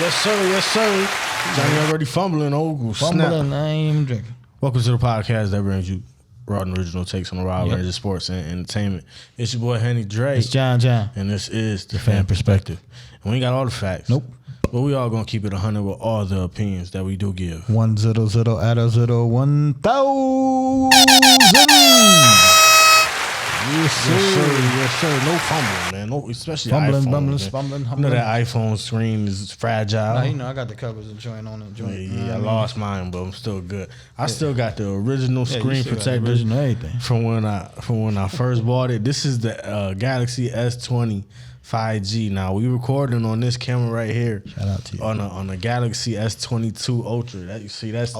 Yes, sir. Yes, sir. Johnny already fumbling. Oh, Fumbling, snap. I ain't even drinking. Welcome to the podcast that brings you raw and original takes on the raw range of sports and entertainment. It's your boy, Henny Dre. It's John. And this is the Pham Perspective. And we ain't got all the facts. Nope. But we all going to keep it 100 with all the opinions that we do give. 100 at a 1,000. Yes, sir. Yes, sir. No fumbling, man. No, especially Fumbling, iPhone, bumbling, man. fumbling, You know humbling. that iPhone screen is fragile. Nah, you know, I got the covers and joint on it. Yeah, I lost mine, but I'm still good. I still got the original screen protector original everything. from when I first bought it. This is the Galaxy S20 5G. Now we recording on this camera right here. Shout out to you. On the Galaxy S22 Ultra. That, you see, that's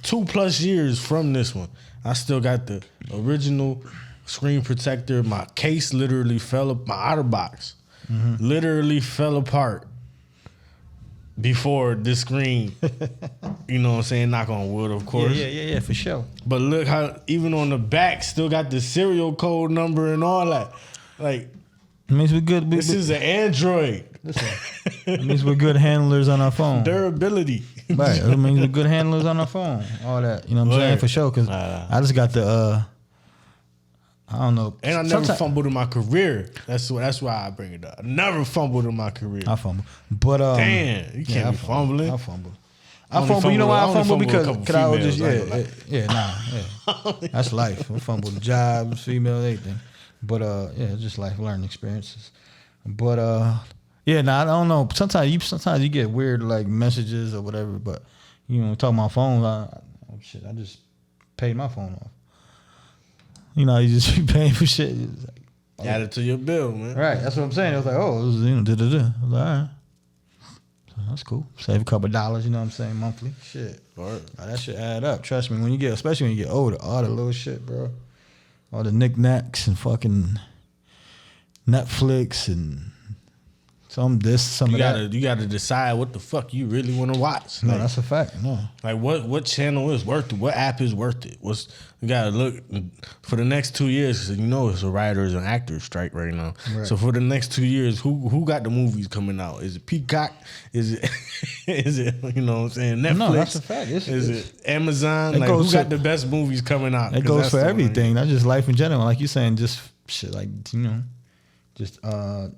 two plus years from this one. I still got the original screen protector. My case literally fell up. My outer box literally fell apart before this screen. You know what I'm saying? Knock on wood, of course. Yeah, for sure. But look how even on the back still got the serial code number and all that. Like, It means we're good. this is an Android. It means we're good handlers on our phone. Durability. Right. It means we're good handlers on our phone. All that. You know what I'm saying? For sure. Because I just got the, I don't know. And I never fumbled in my career. That's why I bring it up. I never fumbled in my career. I fumble. But, damn, you can't be fumbling. I fumble. You know why I fumble? Because I was just, That's life. I fumble jobs, female, everything. But, it's just life, learning experiences. But, I don't know. Sometimes you get weird, like, messages or whatever. But, you know, talking about phones, I just paid my phone off. You know, you just be paying for shit. Like, add it to your bill, man. Right, that's what I'm saying. It was like, it was, da-da-da. I was like, all right. So that's cool. Save a couple of dollars, you know what I'm saying, monthly. Shit. Right. That shit add up. Trust me, especially when you get older, all the little shit, bro. All the knickknacks and fucking Netflix and some of that. You gotta decide what the fuck you really want to watch. No, that's a fact. No. Like what channel is worth it? What app is worth it? You gotta look for the next 2 years. Cause you know it's a writers and actors strike right now. Right. So for the next 2 years, who got the movies coming out? Is it Peacock? Is it you know what I'm saying, Netflix? No, that's a fact. Is it Amazon? Like who got the best movies coming out? It goes for everything. That's just life in general. Like you saying, just shit like, you know. Just your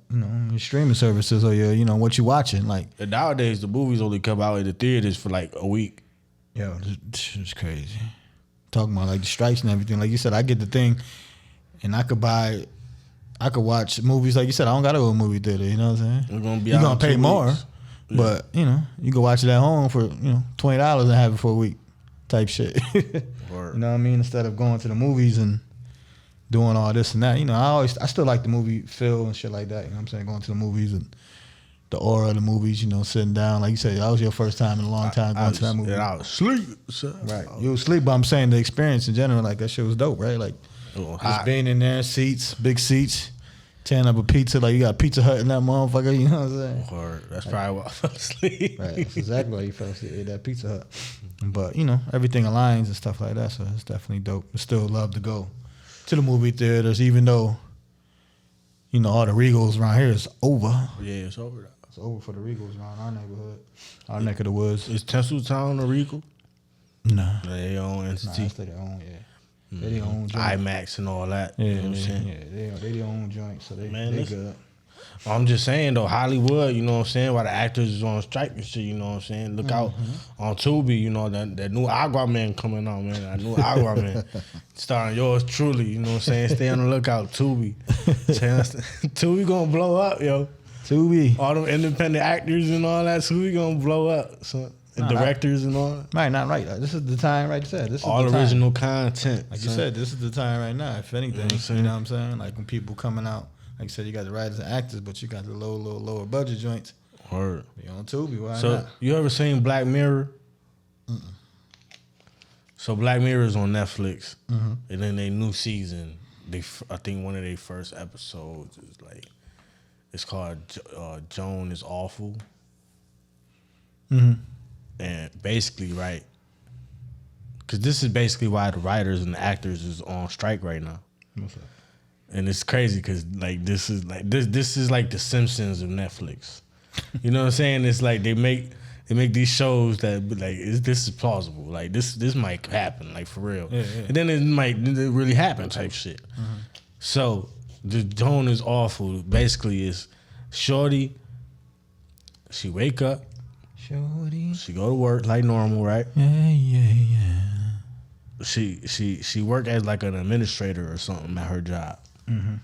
streaming services or your, what you watching. Like nowadays, the movies only come out in the theaters for like a week. Yo, it's crazy. Talking about like the strikes and everything. Like you said, I get the thing, and I could watch movies. Like you said, I don't gotta go to a movie theater. You know what I'm saying? You're gonna pay more, but you can watch it at home for $20 and have it for a week, type shit. You know what I mean? Instead of going to the movies and doing all this and that, I still like the movie feel and shit like that. You know what I'm saying? Going to the movies and the aura of the movies. Sitting down, like you said, that was your first time in a long time going to that movie. I was asleep. Right, you was asleep, but I'm saying the experience in general, like that shit was dope, right? Like just being in there, big seats, tearing up a pizza, like you got Pizza Hut in that motherfucker. You know what I'm saying? Or that's probably why I fell asleep. Right, that's exactly why you fell asleep at that Pizza Hut. But everything aligns and stuff like that, so it's definitely dope. I still love to go to the movie theaters, even though, all the Regals around here is over. Yeah, it's over. It's over for the Regals around our neighborhood, our neck of the woods. Is Tinseltown a Regal? No. They own entity. Nah, that's their own, yeah. They their own joint. IMAX and all that. Yeah, you know what I'm saying? They their own joint, so they good. I'm just saying though, Hollywood, you know what I'm saying, while the actors is on strike and shit, you know what I'm saying. Look out on Tubi, that new Aquaman coming out, man. That new Aquaman starring yours truly, you know what I'm saying. Stay on the lookout, Tubi. Tubi gonna blow up, yo. Tubi. All them independent actors and all that, Tubi gonna blow up. So, and directors and all that. Right, not right. This is the time, right? This is all the original time. content. Like you said, this is the time right now. If anything, you know what I'm saying? Like when people coming out. Like you said, you got the writers and actors, but you got the lower budget joints. Word. Be on Tubi, why so not? You ever seen Black Mirror? So Black Mirror is on Netflix, and then their new season, I think one of their first episodes is like, it's called Joan is Awful. And basically, right, because this is basically why the writers and the actors is on strike right now. What's that? And it's crazy because like this is like The Simpsons of Netflix. You know what I'm saying? It's like they make these shows that like this is plausible. Like this might happen, like for real. Yeah. And then it might really happen type shit. Mm-hmm. So the tone is awful. Basically, it's Shorty. She wake up. Shorty. She go to work like normal, right? Yeah. She work as like an administrator or something at her job. Mm-hmm.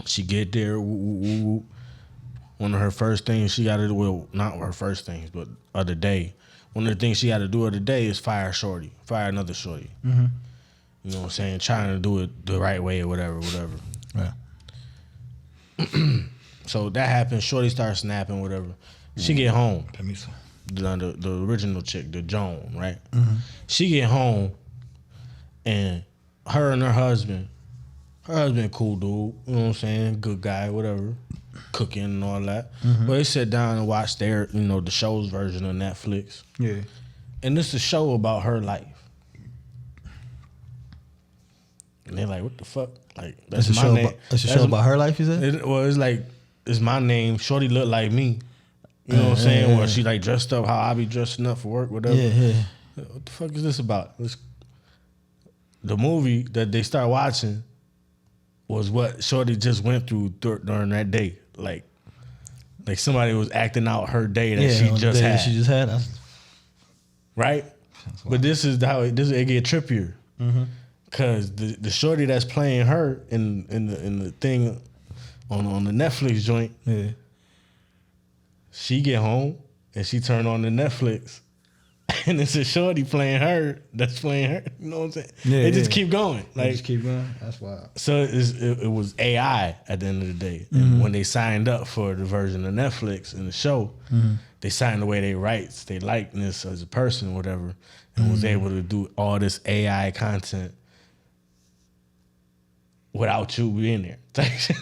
She get there. One of her first things she got to do, well, not her first things, but of the day. One of the things she got to do of the day is fire another Shorty. Mm-hmm. You know what I'm saying? Trying to do it the right way or whatever. Yeah. So that happens. Shorty starts snapping, whatever. She get home. The original chick, the Joan, right? Mm-hmm. She get home, and her and her husband cool dude, you know what I'm saying? Good guy, whatever. Cooking and all that. Mm-hmm. But they sit down and watch their, the show's version of Netflix. Yeah. And it's a show about her life. And they're like, what the fuck? Like, that's my name. It's a show about her life, is it? It's like, it's my name. Shorty look like me. You know what I'm saying? Yeah. Where she like dressed up how I be dressing up for work, whatever. Yeah. What the fuck is this about? The movie that they start watching was what Shorty just went through during that day. Like somebody was acting out her day that she just had. She just had. Right? But this is how it get trippier. Mm-hmm. Cause the Shorty that's playing her in the thing on the Netflix joint, Yeah. she get home and she turn on the Netflix, and it's a Shorty playing her that's playing her. You know what I'm saying? Yeah, they just keep going. Like, just keep going. That's wild. So it was AI at the end of the day. And when they signed up for the version of Netflix and the show, they signed away their rights, their likeness as a person or whatever, and was able to do all this AI content without you being there.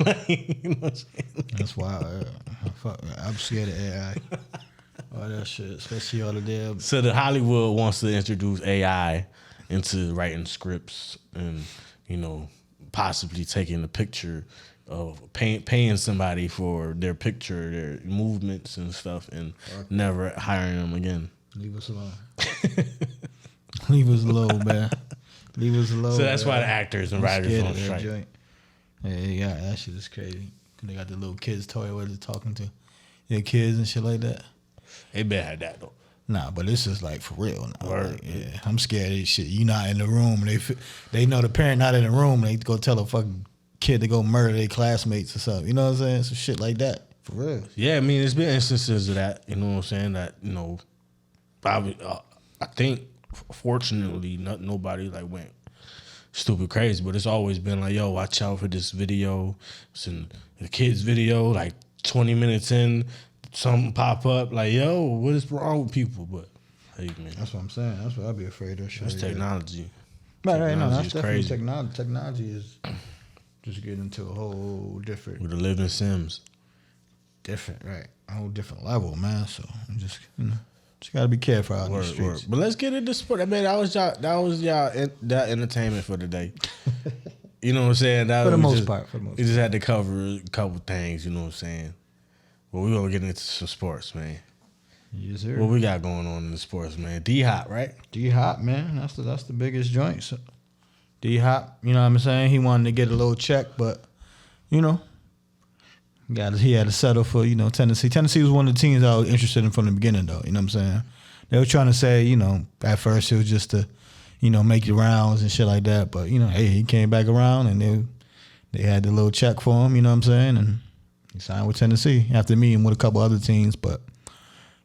Like, you know what I'm saying? That's wild. Yeah. Fuck, I'm scared of AI. All that shit, especially all the damn. So the Hollywood wants to introduce AI into writing scripts and, possibly taking a picture of paying somebody for their picture, their movements and stuff, and never hiring them again. Leave us alone. Leave us alone, man. Leave us alone. So that's why the actors and writers on strike. Yeah, that shit is crazy. They got the little kids toy where they're talking to their kids and shit like that. They better have that though. Nah, but this is like for real now. Like, yeah, I'm scared of this shit. You not in the room. They know the parent not in the room. They go tell a fucking kid to go murder their classmates or something. You know what I'm saying? Some shit like that. For real. Yeah, I mean, there's been instances of that. You know what I'm saying? That I think fortunately nobody like went stupid crazy, but it's always been like, yo, watch out for this video. It's in the kid's video, like 20 minutes in, something pop up, like, yo, what is wrong with people? But hey, man, that's what I'm saying. That's what I'd be afraid of. That's technology. Right, no, that's definitely crazy. Technology. Technology is just getting into a whole different. With the living Sims. Different, right? A whole different level, man. So just just gotta be careful out in the streets. But let's get into sport. I mean, that was y'all that entertainment for the day. You know what I'm saying? For the most part. We just had to cover a couple things. You know what I'm saying? Well, we're gonna get into some sports, man. Yes, sir. What we got going on in the sports, man? D-Hop, right? D-Hop, man. That's the biggest joint. So, D-Hop, you know what I'm saying? He wanted to get a little check, but he had to settle for, Tennessee. Tennessee was one of the teams I was interested in from the beginning, though. You know what I'm saying? They were trying to say, at first it was just to, make the rounds and shit like that. But, hey, he came back around and they had the little check for him, you know what I'm saying? And he signed with Tennessee after meeting with a couple other teams. But,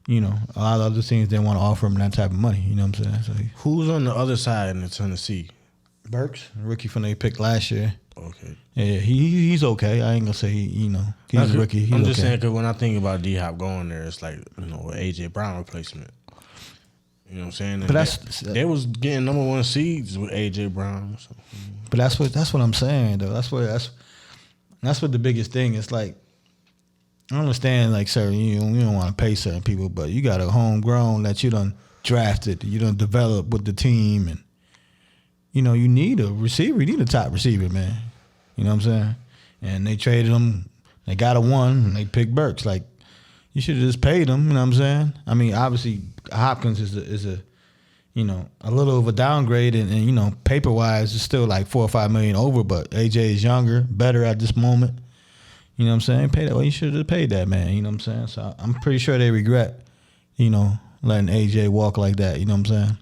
a lot of other teams didn't want to offer him that type of money, you know what I'm saying? So who's on the other side in Tennessee? Burks, rookie from they picked last year. Okay. Yeah, he's okay. I ain't gonna say he's a rookie. He's I'm just saying because when I think about D-Hop going there, it's like an AJ Brown replacement. You know what I'm saying? And but they was getting number 1 seeds with AJ Brown. So. But that's what I'm saying though. That's what the biggest thing is. Like, I understand, like, sir, you don't want to pay certain people, but you got a homegrown that you done drafted, you done developed with the team, and you need a receiver. You need a top receiver, man. You know what I'm saying? And they traded him. They got a 1, and they picked Burks. Like, You should have just paid him. You know what I'm saying? I mean, obviously Hopkins is a you know, a little of a downgrade, and you know, paper wise, it's still like $4 or $5 million over. But AJ is younger, better at this moment. You know what I'm saying? Pay that. Well, you should have paid that man. You know what I'm saying? So I'm pretty sure they regret, you know, letting AJ walk like that. You know what I'm saying?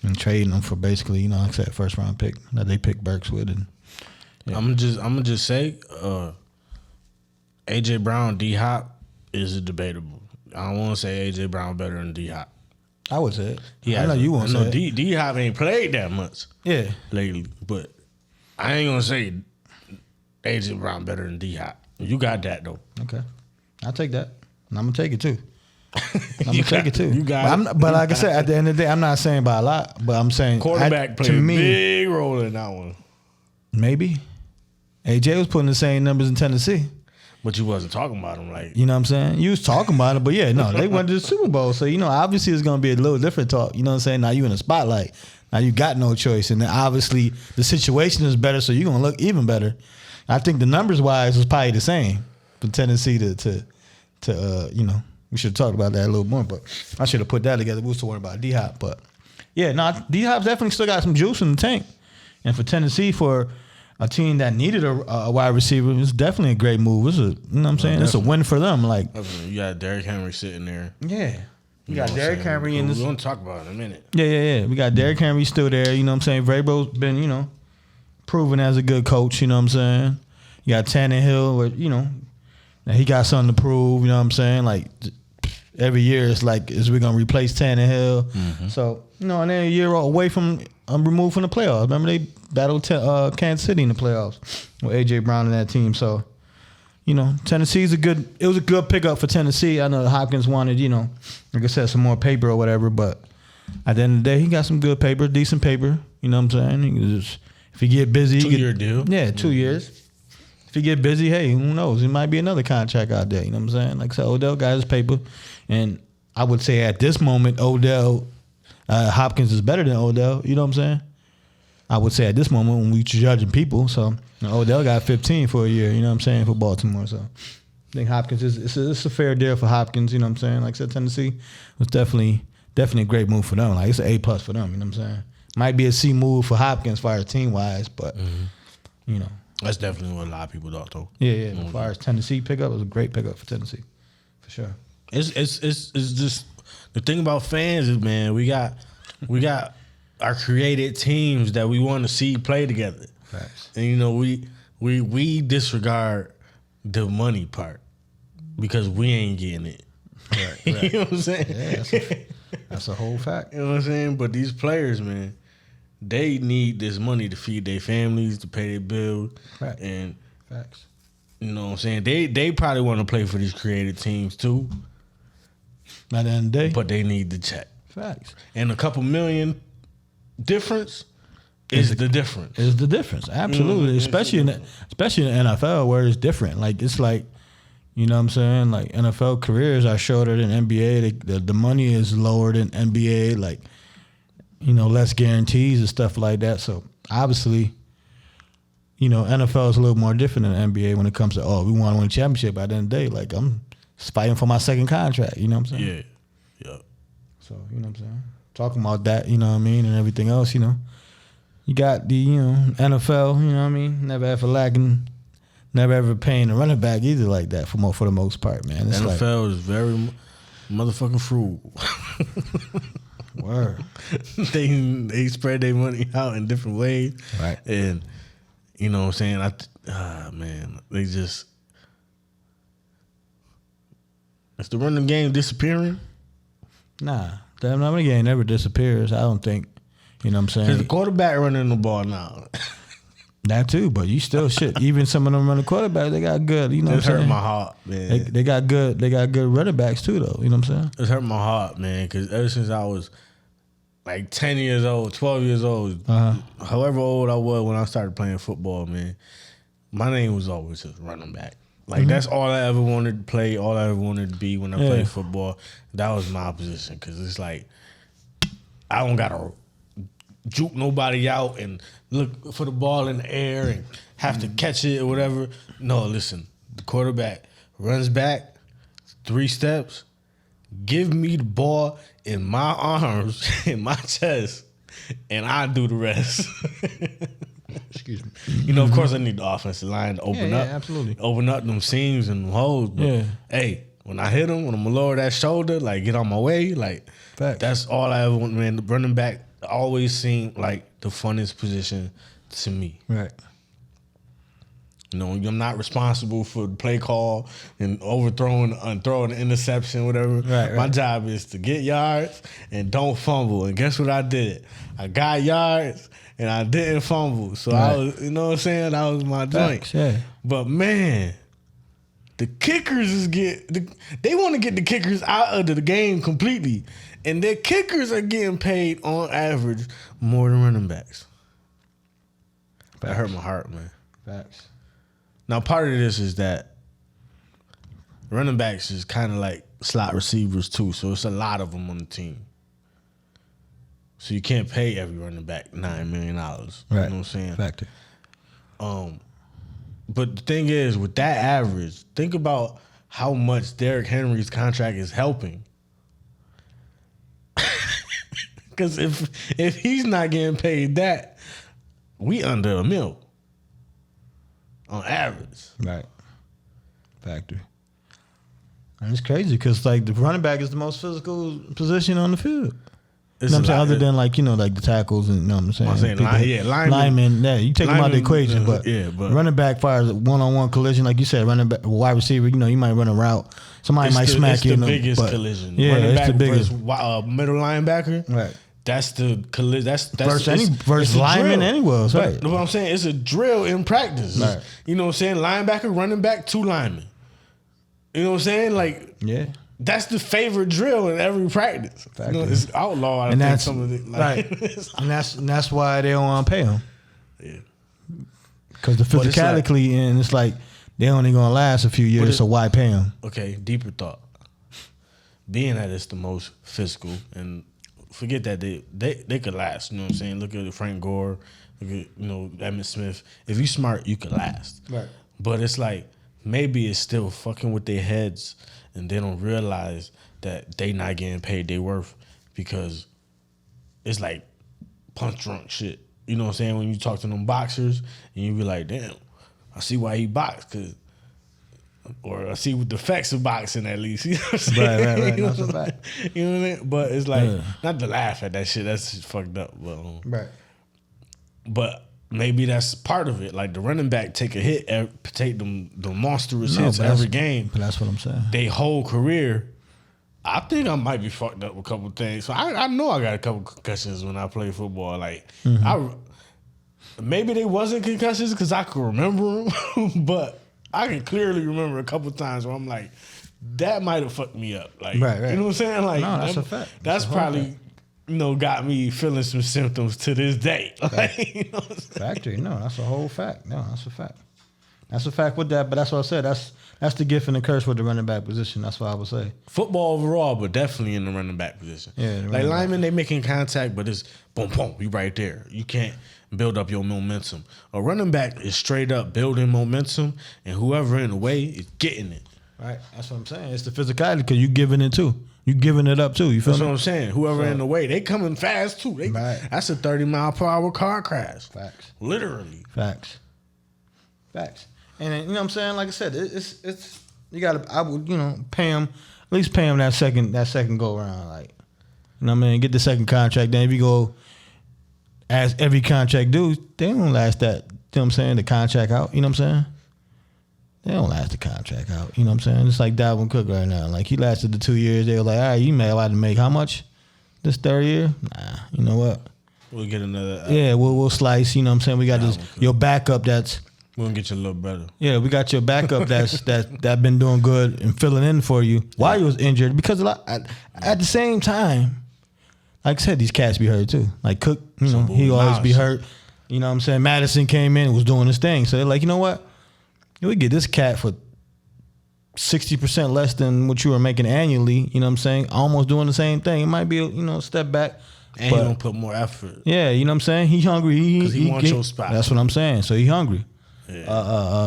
And trading him for basically, you know, like I said, first round pick that they picked Burks with. And yeah. I'm gonna just say, AJ Brown, D Hop is debatable. I don't want to say AJ Brown better than D Hop. I would say it. I know you want to say it. D Hop ain't played that much. Yeah. Lately, but I ain't gonna say AJ Brown better than D Hop. You got that though. Okay, I'll take that, and I'm gonna take it too. I'm gonna take it too. You got it. But like I said, at the end of the day, I'm not saying by a lot, but I'm saying quarterback played a big role in that one. Maybe AJ was putting the same numbers in Tennessee. But you wasn't talking about him like... You know what I'm saying? You was talking about it, but yeah, no, they went to the Super Bowl. So, you know, obviously it's going to be a little different talk. You know what I'm saying? Now you in the spotlight. Now you got no choice. And then obviously the situation is better, so you're going to look even better. I think the numbers-wise was probably the same for Tennessee to you know, we should have talked about that a little more, but I should have put that together. We was talking about D-Hop. But, yeah, no, D-Hop's definitely still got some juice in the tank. And for Tennessee, for a team that needed a wide receiver, it's definitely a great move. It's a, you know what I'm saying? It's a win for them. Like, you got Derrick Henry sitting there. Yeah. You got Derrick Henry in this. We're going to talk about it in a minute. Yeah. We got Derrick Henry still there. You know what I'm saying? Vrabel's been, you know, proven as a good coach. You know what I'm saying? You got Tannehill, where, you know, he got something to prove. You know what I'm saying? Like, every year it's like, is we going to replace Tannehill? Mm-hmm. So, you know, and then a year away from, removed from the playoffs. Remember they battled Kansas City in the playoffs with A.J. Brown and that team. So, you know, Tennessee's it was a good pickup for Tennessee. I know Hopkins wanted, you know, like I said, some more paper or whatever, but at the end of the day, he got some good paper, decent paper. You know what I'm saying? He can just, if he get busy. 2-year deal. Yeah, 2 years. If he get busy, hey, who knows? It might be another contract out there. You know what I'm saying? Like I said, Odell got his paper. And I would say at this moment, Hopkins is better than Odell. You know what I'm saying? I would say at this moment when we judging people. So Odell got 15 for a year. You know what I'm saying, for Baltimore. So I think Hopkins it's a fair deal for Hopkins. You know what I'm saying? Like I said, Tennessee was definitely a great move for them. Like it's an A+ for them. You know what I'm saying? Might be a C move for Hopkins as far as team wise, but you know that's definitely what a lot of people thought though. Yeah. As far as Tennessee pickup, it was a great pickup for Tennessee, for sure. It's just the thing about fans is, man, we got our created teams that we want to see play together. Facts. And you know, we disregard the money part because we ain't getting it. Right. You know what I'm saying? Yeah, that's a whole fact. You know what I'm saying? But these players, man, they need this money to feed their families, to pay their bills. Facts. And facts. You know what I'm saying? They probably want to play for these created teams too. At the end of the day. But they need the check. Facts. And a couple million difference is the difference. Is the difference. Absolutely. Especially in the NFL where it's different. Like it's like, you know what I'm saying? Like NFL careers are shorter than NBA. The money is lower than NBA. Like, you know, less guarantees and stuff like that. So obviously, you know, NFL is a little more different than NBA when it comes to, we want to win a championship. At the end of the day, like I'm fighting for my second contract. You know what I'm saying? Yeah. So, you know what I'm saying? Talking about that, you know what I mean, and everything else, you know. You got the, you know, NFL, you know what I mean? Never ever paying a running back either like that for the most part, man. It's NFL is very motherfucking frugal. Word. They spread their money out in different ways. Right. And, you know what I'm saying? Man, they just... Is the running game disappearing? Nah. The running game never disappears, I don't think. You know what I'm saying? Because the quarterback running the ball now. That too, but you still shit. Even some of them running quarterbacks, they got good. You know what I'm saying? It's hurt my heart, man. They got good running backs too, though. You know what I'm saying? It's hurt my heart, man. Because ever since I was like 10 years old, 12 years old, however old I was when I started playing football, man, my name was always just running back. Like that's all I ever wanted to play. All I ever wanted to be when I played football. That was my position because it's like I don't gotta juke nobody out and look for the ball in the air and have to catch it or whatever. No, listen, the quarterback runs back, 3 steps, give me the ball in my arms, in my chest, and I do the rest. Excuse me. You know, of course, I need the offensive line to open up. Yeah, absolutely. Open up them seams and them holes. But hey, when I hit him, when I'm gonna lower that shoulder, like get on my way, like that's all I ever want, man. The running back always seemed like the funnest position to me. Right. You know, I'm not responsible for the play call and overthrowing and throwing an interception, whatever. Right. My job is to get yards and don't fumble. And guess what I did? I got yards and I didn't fumble. So I was, you know what I'm saying? That was my joint. Yeah. But man, the kickers they want to get the kickers out of the game completely. And their kickers are getting paid on average more than running backs. That hurt my heart, man. Facts. Now, part of this is that running backs is kind of like slot receivers too, so it's a lot of them on the team. So you can't pay every running back $9 million. Right. You know what I'm saying? Factor. But the thing is, with that average, think about how much Derrick Henry's contract is helping. Because if he's not getting paid that, we under $1 million. On average. Right. Factor. And it's crazy because, like, the running back is the most physical position on the field. You know what I'm saying? Other than, like, you know, like the tackles and, you know what I'm saying? Linemen. Yeah, you take them out of the equation. But running back fires a one-on-one collision. Like you said, running back, wide receiver, you know, you might run a route. Somebody might smack you. It's the biggest collision. Yeah, running it's back the biggest. Versus middle linebacker. Right. That's the collision. That's versus lineman anywhere. Right. But what I'm saying, it's a drill in practice. Right. You know what I'm saying? Linebacker, running back, 2 linemen. You know what I'm saying? Like, yeah. That's the favorite drill in every practice. You know, it's outlawed. And that's some of it. Like, right. and that's why they don't want to pay them. Yeah. Because the physicality and it's like they only gonna last a few years. So why pay them? Okay. Deeper thought. Being that it's the most physical and forget that they could last. You know what I'm saying? Look at Frank Gore. Look at, you know, Emmitt Smith. If you smart, you could last. Right. But it's like maybe it's still fucking with their heads, and they don't realize that they not getting paid their worth because it's like punch drunk shit. You know what I'm saying? When you talk to them boxers, and you be like, damn, I see why he boxed, or I see what the facts of boxing at least. You know what I'm saying? Right. That's a fact. You know what I mean? But it's like, not to laugh at that shit. That's just fucked up. But, right. But maybe that's part of it. Like the running back take a hit, take the monstrous hits every game. But that's what I'm saying. They whole career. I think I might be fucked up with a couple things. So I know I got a couple concussions when I play football. Like maybe they wasn't concussions because I could remember them, but I can clearly remember a couple times where I'm like, that might have fucked me up. Like, right. You know what I'm saying? Like, no, that's a fact. That's probably, you know, got me feeling some symptoms to this day. Like, you know what I'm saying? Factory. No, that's a whole fact. No, that's a fact. That's a fact with that. But that's what I said. That's the gift and the curse with the running back position. That's what I would say. Football overall, but definitely in the running back position. Yeah. Like linemen, they making contact, but it's boom, boom, you right there. You can't build up your momentum. A running back is straight up building momentum, and whoever in the way is getting it. Right. That's what I'm saying. It's the physicality because you giving it too. You giving it up too. You feel That's me? what I'm saying. Whoever in the way, they coming fast too. That's a 30-mile-per-hour car crash. Facts. Literally. Facts. And you know what I'm saying? Like I said, it's you gotta, I would, you know, pay him, at least pay him that second go around. Like, you know what I mean? Get the second contract. Then if you go as every contract do, they don't last that, you know what I'm saying, the contract out. You know what I'm saying? They don't last the contract out. You know what I'm saying? It's like Dalvin Cook right now. Like, he lasted the 2 years. They were like, all right, you may allowed to make how much this third year? Nah, you know what? We'll get another. Yeah, we'll slice. You know what I'm saying? We got this, your backup that's. We're going to get you a little better. Yeah, we got your backup that been doing good and filling in for you while you was injured. Because at the same time, like I said, these cats be hurt too. Like Cook, you know, he always be hurt. You know what I'm saying? Madison came in and was doing his thing. So they're like, you know what? We get this cat for 60% less than what you were making annually. You know what I'm saying? Almost doing the same thing. It might be, you know, a step back. And he don't put more effort. Yeah, you know what I'm saying? He hungry. Because he wants your spot. That's what I'm saying. So he hungry. Yeah.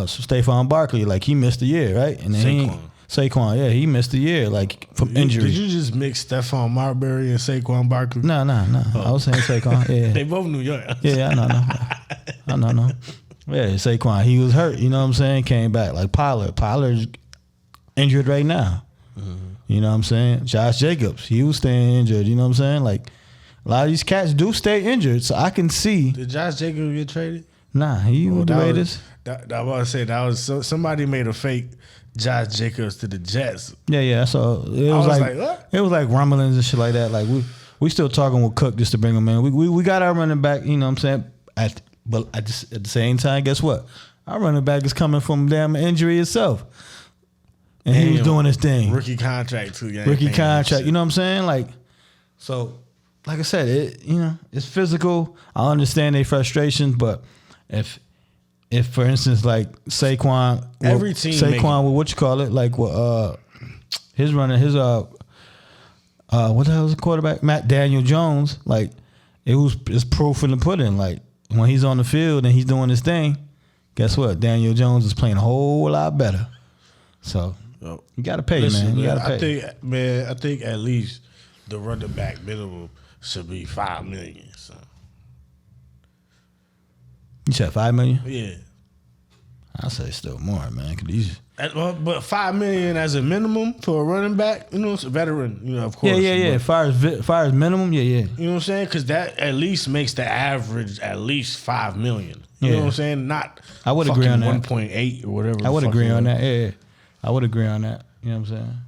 Stephon Barkley, like he missed a year, right? And then Saquon, yeah, he missed a year like from injury. Did you just mix Stephon Marbury and Saquon Barkley? No. I was saying Saquon. Yeah, they both New York. Yeah, I know. Yeah, Saquon, he was hurt. You know what I'm saying? Came back like Pollard. Pollard's injured right now. Mm-hmm. You know what I'm saying? Josh Jacobs, he was staying injured. You know what I'm saying? Like a lot of these cats do stay injured, so I can see. Did Josh Jacobs get traded? Nah, he with the Raiders. I was to say that was somebody made a fake Josh Jacobs to the Jets. Yeah. So it was like what? It was like rumblings and shit like that. Like we still talking with Cook just to bring him in. We got our running back. You know what I'm saying? But at the same time, guess what? Our running back is coming from damn injury itself, and he was doing his thing. Rookie contract too. Rookie contract. You know what I'm saying? Like so. Like I said, it's physical. I understand their frustrations, but if for instance like Saquon, every team Saquon with what you call it, like his running his what the hell was the quarterback? Matt Daniel Jones, like it's proof in the pudding. Like when he's on the field and he's doing his thing, guess what? Daniel Jones is playing a whole lot better. So you gotta pay, man. You gotta pay. I think at least the running back minimum should be $5 million. So. You said $5 million? Yeah. I say still more, man. But $5 million as a minimum for a running back, it's a veteran, of course. Yeah. Far as minimum, yeah. You know what I'm saying? Because that at least makes the average at least $5 million. You know what I'm saying? Not I would agree on that. 1.8 or whatever. I would agree on that. Yeah. I would agree on that. You know what I'm saying?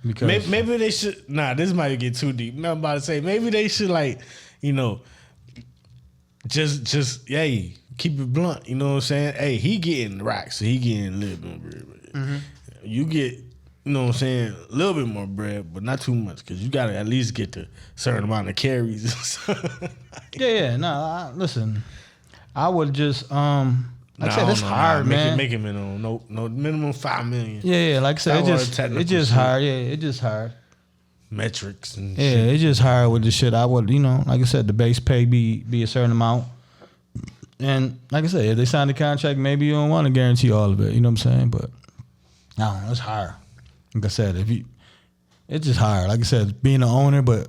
Because maybe they should. This might get too deep. I'm about to say maybe they should just keep it blunt. You know what I'm saying? Hey, he getting racks, so he getting a little bit more bread. Mm-hmm. You get, you know what I'm saying, a little bit more bread, but not too much because you got to at least get the certain amount of carries. Yeah. No, listen, I would just like I said, it's hard, man. Make it minimum. No minimum $5 million. Yeah. Like I said, it's just hard. Yeah, it's just hard. Metrics and shit. It's just hard with the shit. I would, like I said, the base pay be a certain amount. And like I said, if they sign the contract, maybe you don't want to guarantee all of it. You know what I'm saying? But I don't know. It's hard. Like I said, it's just hard. Like I said, being an owner, but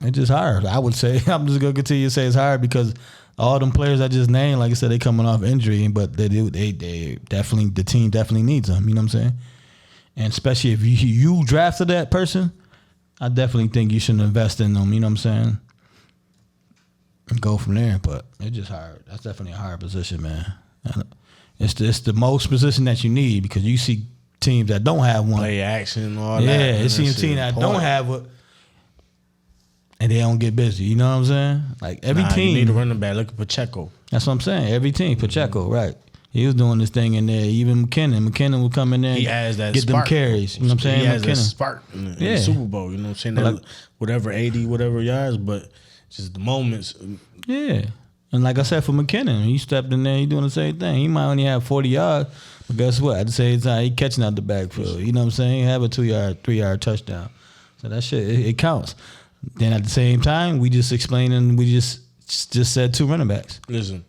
it's just hard. I would say I'm just gonna continue to say it's hard because all them players I just named, like I said, they coming off injury, but they definitely, the team definitely needs them. You know what I'm saying? And especially if you drafted that person, I definitely think you should invest in them. You know what I'm saying? And go from there. But it's just hard. That's definitely a hard position, man. It's the most position that you need because you see teams that don't have one. Play action and all that. Yeah, it's a team that don't have it. And they don't get busy. You know what I'm saying? Like every team. You need a running back. Look at Pacheco. That's what I'm saying. Every team. Pacheco, right. He was doing this thing in there. Even McKinnon would come in there and get spark. Them carries. You know what I'm saying? He has that spark in the Super Bowl. You know what I'm saying? That whatever 80, whatever yards, but just the moments. Yeah. And like I said, for McKinnon, he stepped in there, he doing the same thing. He might only have 40 yards, but guess what? At the same time, he catching out the backfield. You know what I'm saying? He have a 2-yard, 3-yard touchdown. So that shit, it counts. Then at the same time, we just explained and we just said 2 running backs. Listen.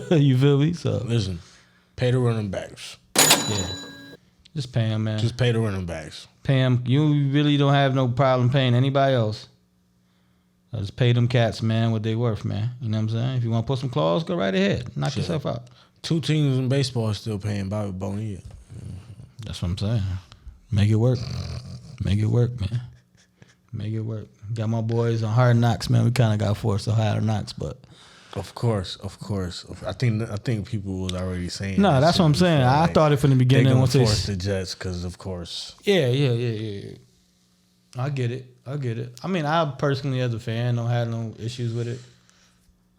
You feel me? So listen. Pay the running backs. Yeah. Just pay them, man. Just pay the running backs. Pay them. You really don't have no problem paying anybody else. Just pay them cats, man, what they worth, man. You know what I'm saying? If you want to put some claws, go right ahead. Knock yourself out. 2 teams in baseball are still paying Bobby Bonilla. That's what I'm saying. Make it work. Make it work, man. Make it work. Got my boys on Hard Knocks, man. We kind of got forced to Hard Knocks, but Of course. I think people was already saying. No, that's what I'm saying. I thought it from the beginning. They gonna force the Jets because, of course. Yeah. I get it. I mean, I personally, as a fan, don't have no issues with it.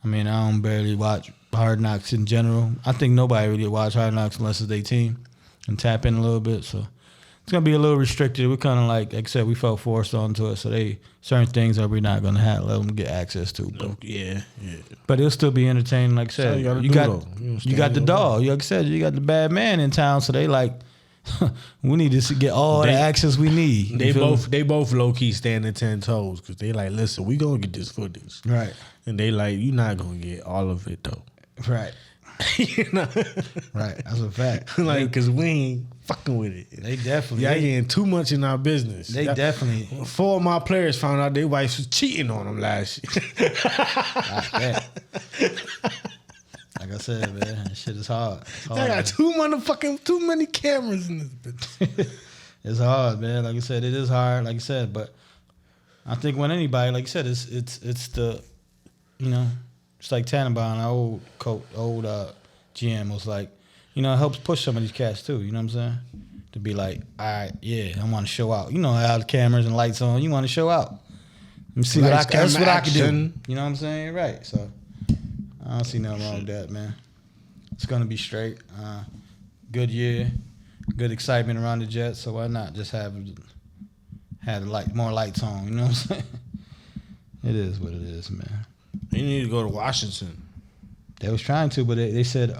I mean, I don't barely watch Hard Knocks in general. I think nobody really watch Hard Knocks unless it's their team and tap in a little bit. So it's gonna be a little restricted. We're kind of like I said, we felt forced onto it. So certain things that we're not gonna let them get access to. But, yeah. But it'll still be entertaining. Like I said, you got the dog. Like I said, you got the bad man in town. So they like. We need to get all the access we need. They both low key standing 10 toes because they like, listen, we gonna get this footage, right? And they like, you're not gonna get all of it though, right? You know, right? That's a fact. Like, cause we ain't fucking with it. They definitely. Y'all getting too much in our business. They definitely. 4 of my players found out their wives was cheating on them last year. Like I said, man, that shit is hard. I got too many cameras in this bitch. It's hard, man. Like I said, it is hard. Like I said, but I think when anybody, like you said, it's the, you know, it's like Tannenbaum, our old coach, GM was like, you know, it helps push some of these cats too. You know what I'm saying? To be like, all right, yeah, I want to show out. You know how the cameras and lights on. You want to show out. Let me see that's what I can do. You know what I'm saying? Right. So I don't see nothing wrong with that, man. It's gonna be straight. Good year, good excitement around the Jets. So why not just have more lights on? You know what I'm saying? It is what it is, man. You need to go to Washington. They was trying to, but they said,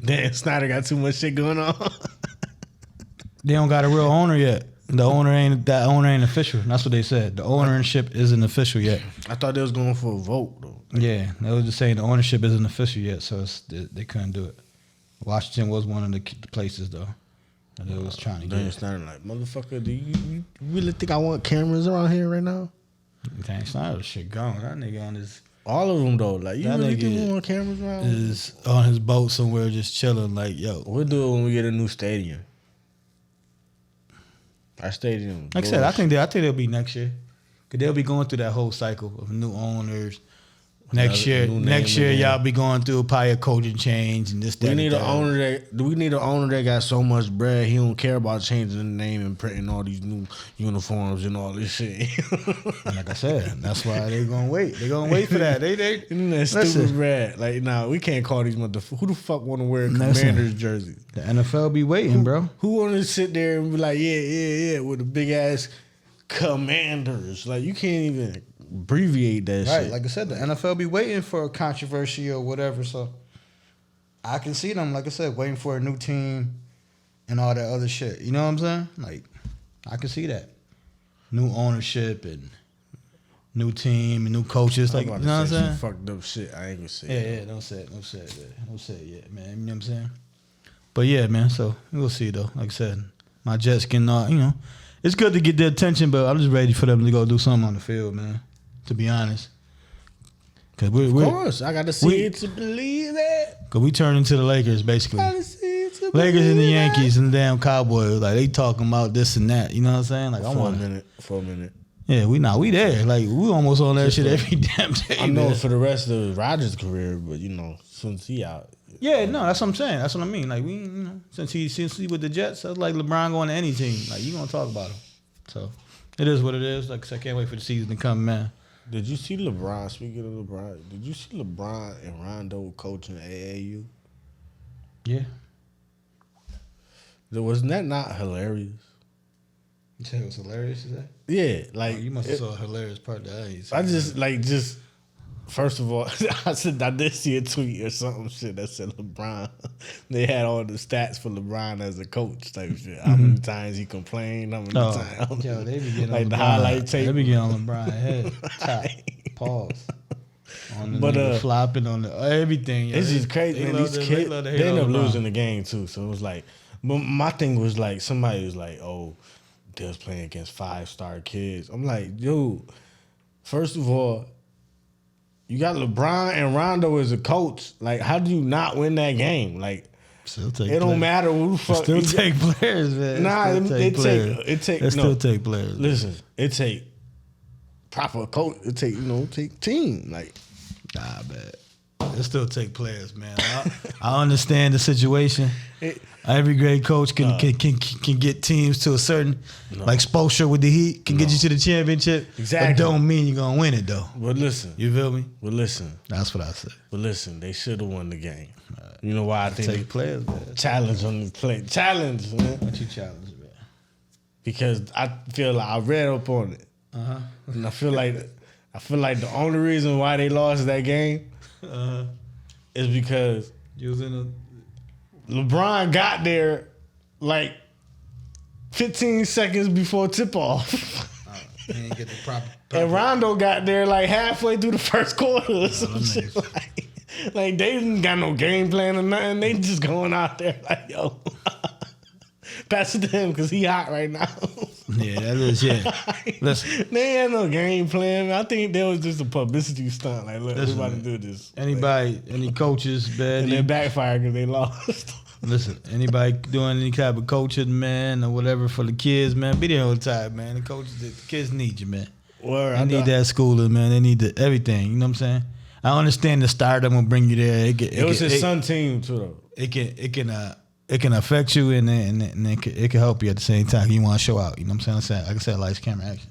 Dan Snyder got too much shit going on. They don't got a real owner yet. The owner ain't official. That's what they said. The ownership isn't official yet. I thought they was going for a vote though. Yeah, they was just saying the ownership isn't official yet, so they couldn't do it. Washington was one of the places though that they was trying to get. Dan Snyder like, motherfucker, do you really think I want cameras around here right now? Dan Snyder shit gone. That nigga on his. All of them though, like you really think we want cameras around? Is on his boat somewhere just chilling. Like, yo, we'll do it when we get a new stadium. Our stadium. Like I said, I think they'll be next year. Cause they'll be going through that whole cycle of new owners. Next year, y'all be going through probably a coaching change and this. We need an owner that got so much bread he don't care about changing the name and printing all these new uniforms and all this shit. And like I said, that's why they gonna wait. They gonna wait for that. They that stupid bread. Like, nah, we can't call these motherfuckers. Who the fuck want to wear a Commanders jersey? The NFL be waiting, bro. Who want to sit there and be like, yeah, with the big ass Commanders? Like, you can't even abbreviate that shit. Right, like I said, the NFL be waiting for a controversy or whatever, so I can see them, like I said, waiting for a new team and all that other shit. You know what I'm saying? Like, I can see that. New ownership and new team and new coaches. Like, you know what I'm saying? Some fucked up shit. I ain't gonna say it. Yeah, don't say it. Don't say it yet, man. You know what I'm saying? But yeah, man, so we'll see, though. Like I said, my Jets can, you know, it's good to get their attention, but I'm just ready for them to go do something on the field, man. To be honest, of course, I got to see it to believe it. Cause we turned into the Lakers basically. I got to see it to Lakers and the Yankees and the damn Cowboys, like they talking about this and that. You know what I'm saying? Like for a minute. Yeah, we there. Like we almost on that shit every damn day. I know for the rest of Rodgers' career, but you know, since he out. Yeah, no, that's what I'm saying. That's what I mean. Like we, you know, since he with the Jets, that's like LeBron going to any team. Like you gonna talk about him. So it is what it is. Like I said, I can't wait for the season to come, man. Did you see LeBron? Speaking of LeBron, did you see LeBron and Rondo coaching AAU? Yeah. Wasn't that not hilarious? You said it was hilarious, is that? Yeah, like you must have saw a hilarious part that I just first of all, I did see a tweet or something shit that said LeBron. They had all the stats for LeBron as a coach type shit. How many times he complained, how many times. Yo, they be getting like on the LeBron. highlight tape. They be getting on LeBron's head. Top. Pause. On the flopping on the everything. It's just crazy, man. These kids, they end up losing the game too. So it was like, but my thing was like, somebody was like, oh, they was playing against 5-star kids. I'm like, dude, first of all, you got LeBron and Rondo as a coach. Like, how do you not win that game? Like, it don't matter who the fuck. Still take players, man. Nah, it still take players. Listen, it take proper coach. It take team. Like, nah, man. It still take players, man. I understand the situation. Every great coach can get teams to a certain, like Spoelstra with the Heat, can get you to the championship. Exactly. But don't mean you're going to win it, though. But listen. You feel me? But listen. That's what I said. But listen, they should have won the game. You know why I think take players, man. Challenge on the play. Challenge, man. What you challenge, man? Because I feel like I read up on it. Uh-huh. And I feel like the only reason why they lost that game is because you was in a LeBron got there like 15 seconds before tip-off. He didn't get the proper. And Rondo got there like halfway through the first quarter or some shit. Like they didn't got no game plan or nothing. They just going out there like, yo, pass it to him because he hot right now. Yeah, that is Listen, they had no game plan. I think that was just a publicity stunt. Like, look, we about to do this. Anybody, any coaches, man, and they backfired because they lost. Listen, anybody doing any type of coaching, man, or whatever for the kids, man, be there all the time, man. The kids need you, man. They need that schooling, man. They need everything. You know what I'm saying? I understand the stardom will bring you there. It was his son team too, though. It can affect you and it can help you at the same time. You want to show out. You know what I'm saying? Like I said, lights, camera, action.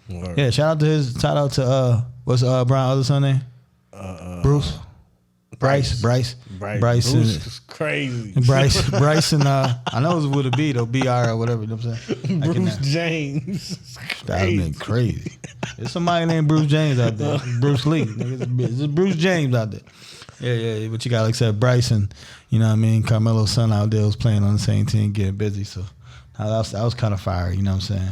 Word. Yeah, shout out to what's Brian's other son name? Bruce. Bryce. Bruce is crazy. Bryce and I know it was with a B though, BR or whatever. You know what I'm saying? Bruce James. That would have been crazy. There's somebody named Bruce James out there. Bruce Lee. There's Bruce James out there. Yeah. But you got, like I said, Bryce and, you know what I mean, Carmelo's son out there was playing on the same team, getting busy. So that was kind of fire, you know what I'm saying?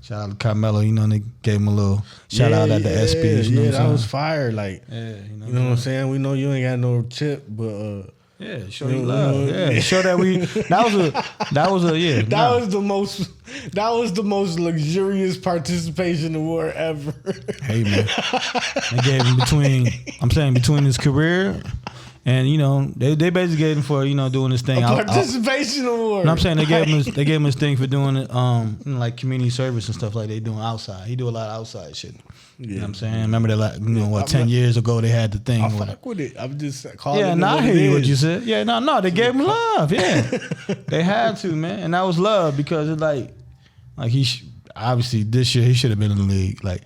Shout out to Carmelo, you know, and they gave him a little shout out at the SPs. You know that was fire. Like, you know what I'm saying? We know you ain't got no chip, but show you love. Yeah, show that that was the most luxurious participation award ever. Hey man, they gave him between his career. And you know they basically gave him for doing this thing. Participation award. No, I'm saying they gave him his thing for doing it, like community service and stuff like they doing outside. He do a lot of outside shit. Yeah. You know what I'm saying? Remember that 10 years ago they had the thing. I fuck with it. I'm just calling. Yeah, I hear you what you said. Yeah, no, they gave him love. Yeah, they had to, man, and that was love because it's like he obviously this year he should have been in the league. Like,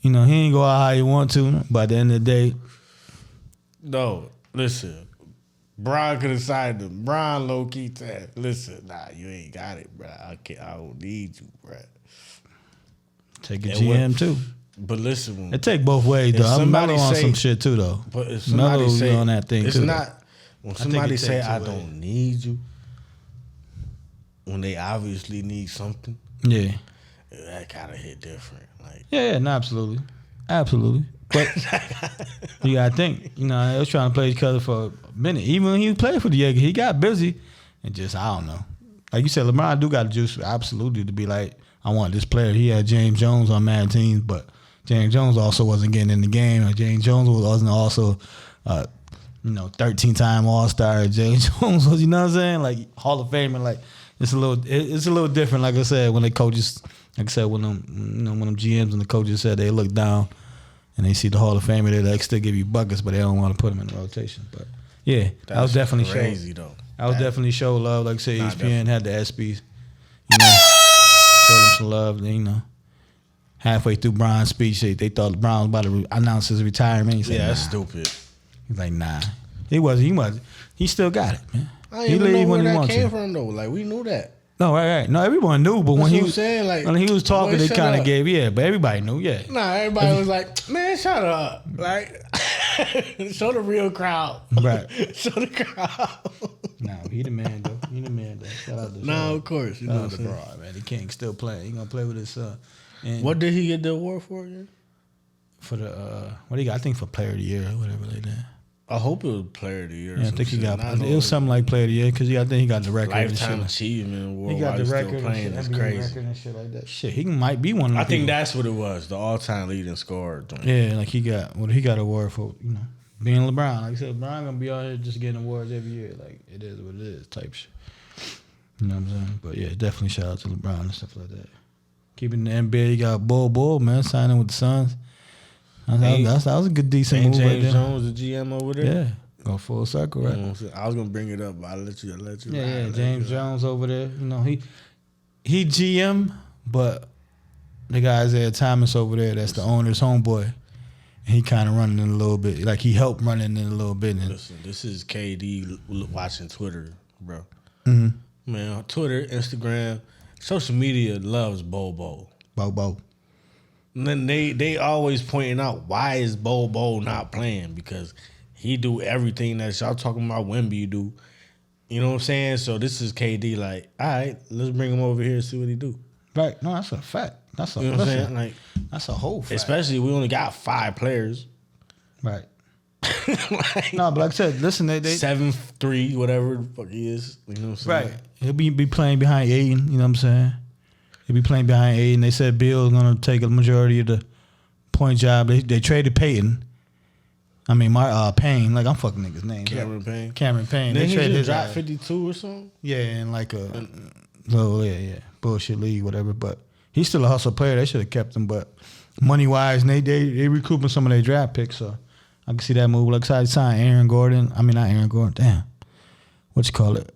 he ain't go out how he want to, but at the end of the day, no. Listen, Brian could have signed him. Brian low-key said, listen, nah, you ain't got it, bro. I don't need you, bro. Take a GM, too. But listen. It take both ways, though. I'm Melo on some shit, too, though. But if somebody say, on that thing, it's too. When somebody say, I don't need you, when they obviously need something, yeah, that kind of hit different. Like, yeah, no, absolutely. Absolutely. But you gotta think, they was trying to play each other for a minute. Even when he played for the Yankees, he got busy and just, I don't know. Like you said, LeBron do got the juice absolutely to be like, I want this player. He had James Jones on mad teams, but James Jones also wasn't getting in the game. Or James Jones wasn't also 13-time All-Star. James Jones was, you know what I'm saying? Like Hall of Famer. Like it's a little different, like I said, when the coaches, like I said, when them GMs and the coaches said they look down and they see the Hall of Famer, they like still give you buckets, but they don't want to put them in the rotation. But yeah, that was definitely crazy though. I was definitely show love. Like I said, ESPN had the SPs, showed them some love. Halfway through Brian's speech, they thought Brian was about to announce his retirement. He said, that's stupid. He's like, nah, he wasn't. He still got it, man. I didn't even know where that came from though. Like we knew that. No, right. No, everyone knew, but when he was saying, like, when he was talking, they kind of gave, but everybody knew, Nah, everybody was like, man, shut up. Like, show the real crowd. Right. Show the crowd. Nah, he the man, though. Shout out to Nah, of course. You know what I'm saying? Man. The King still playing. He going to play with his son. And what did he get the award for again? For the, what he got? I think for Player of the Year or whatever like that. I hope it was Player of the Year. Yeah, I think he got. It was something like Player of the Year because I think he got the record. Lifetime achievement award. He got the record. Playing. That's crazy. Record and shit like that. Shit, he might be one of them. I think that's what it was. The all-time leading scorer. Yeah, like he got an award for being LeBron. Like I said, LeBron gonna be out here just getting awards every year. Like it is what it is type shit. You know what I'm saying? But yeah, definitely shout out to LeBron and stuff like that. Keeping the NBA, you got Bull, man, signing with the Suns. That was a good decent move. James right Jones, the GM over there. Yeah. Go full circle, right? I was gonna bring it up, but I'll let you. Yeah, James Jones over there. He GM, but the guy Isaiah Thomas over there, that's the owner's homeboy. And he kind of running in a little bit, like he helped running in a little bit. Listen, this is KD watching Twitter, bro. Mm-hmm. Man, Twitter, Instagram, social media loves Bobo. And then they always pointing out why is Bobo not playing because he do everything that y'all talking about Wemby do. You know what I'm saying? So this is KD like, all right, let's bring him over here and see what he do. Right. No, that's a fact. That's you know what I'm saying? Like, that's a whole fact. Especially we only got 5 players. Right. Like, no, but like I said, listen, they 7'3", whatever the fuck he is. You know what I'm saying? right. He'll be playing behind Aiden. You know what I'm saying? He'll be playing behind Aiden. They said Bill's gonna take a majority of the point job. They traded Payton. I mean, Payne. Like I'm fucking niggas' name. Cameron Payne. Cameron Payne. Then They traded his dropped 52 or something. Yeah, in like a bullshit league, whatever. But he's still a hustle player. They should have kept him. But money wise, they recouping some of their draft picks. So I can see that move. Like I signed Aaron Gordon. I mean, not Aaron Gordon. Damn, what you call it?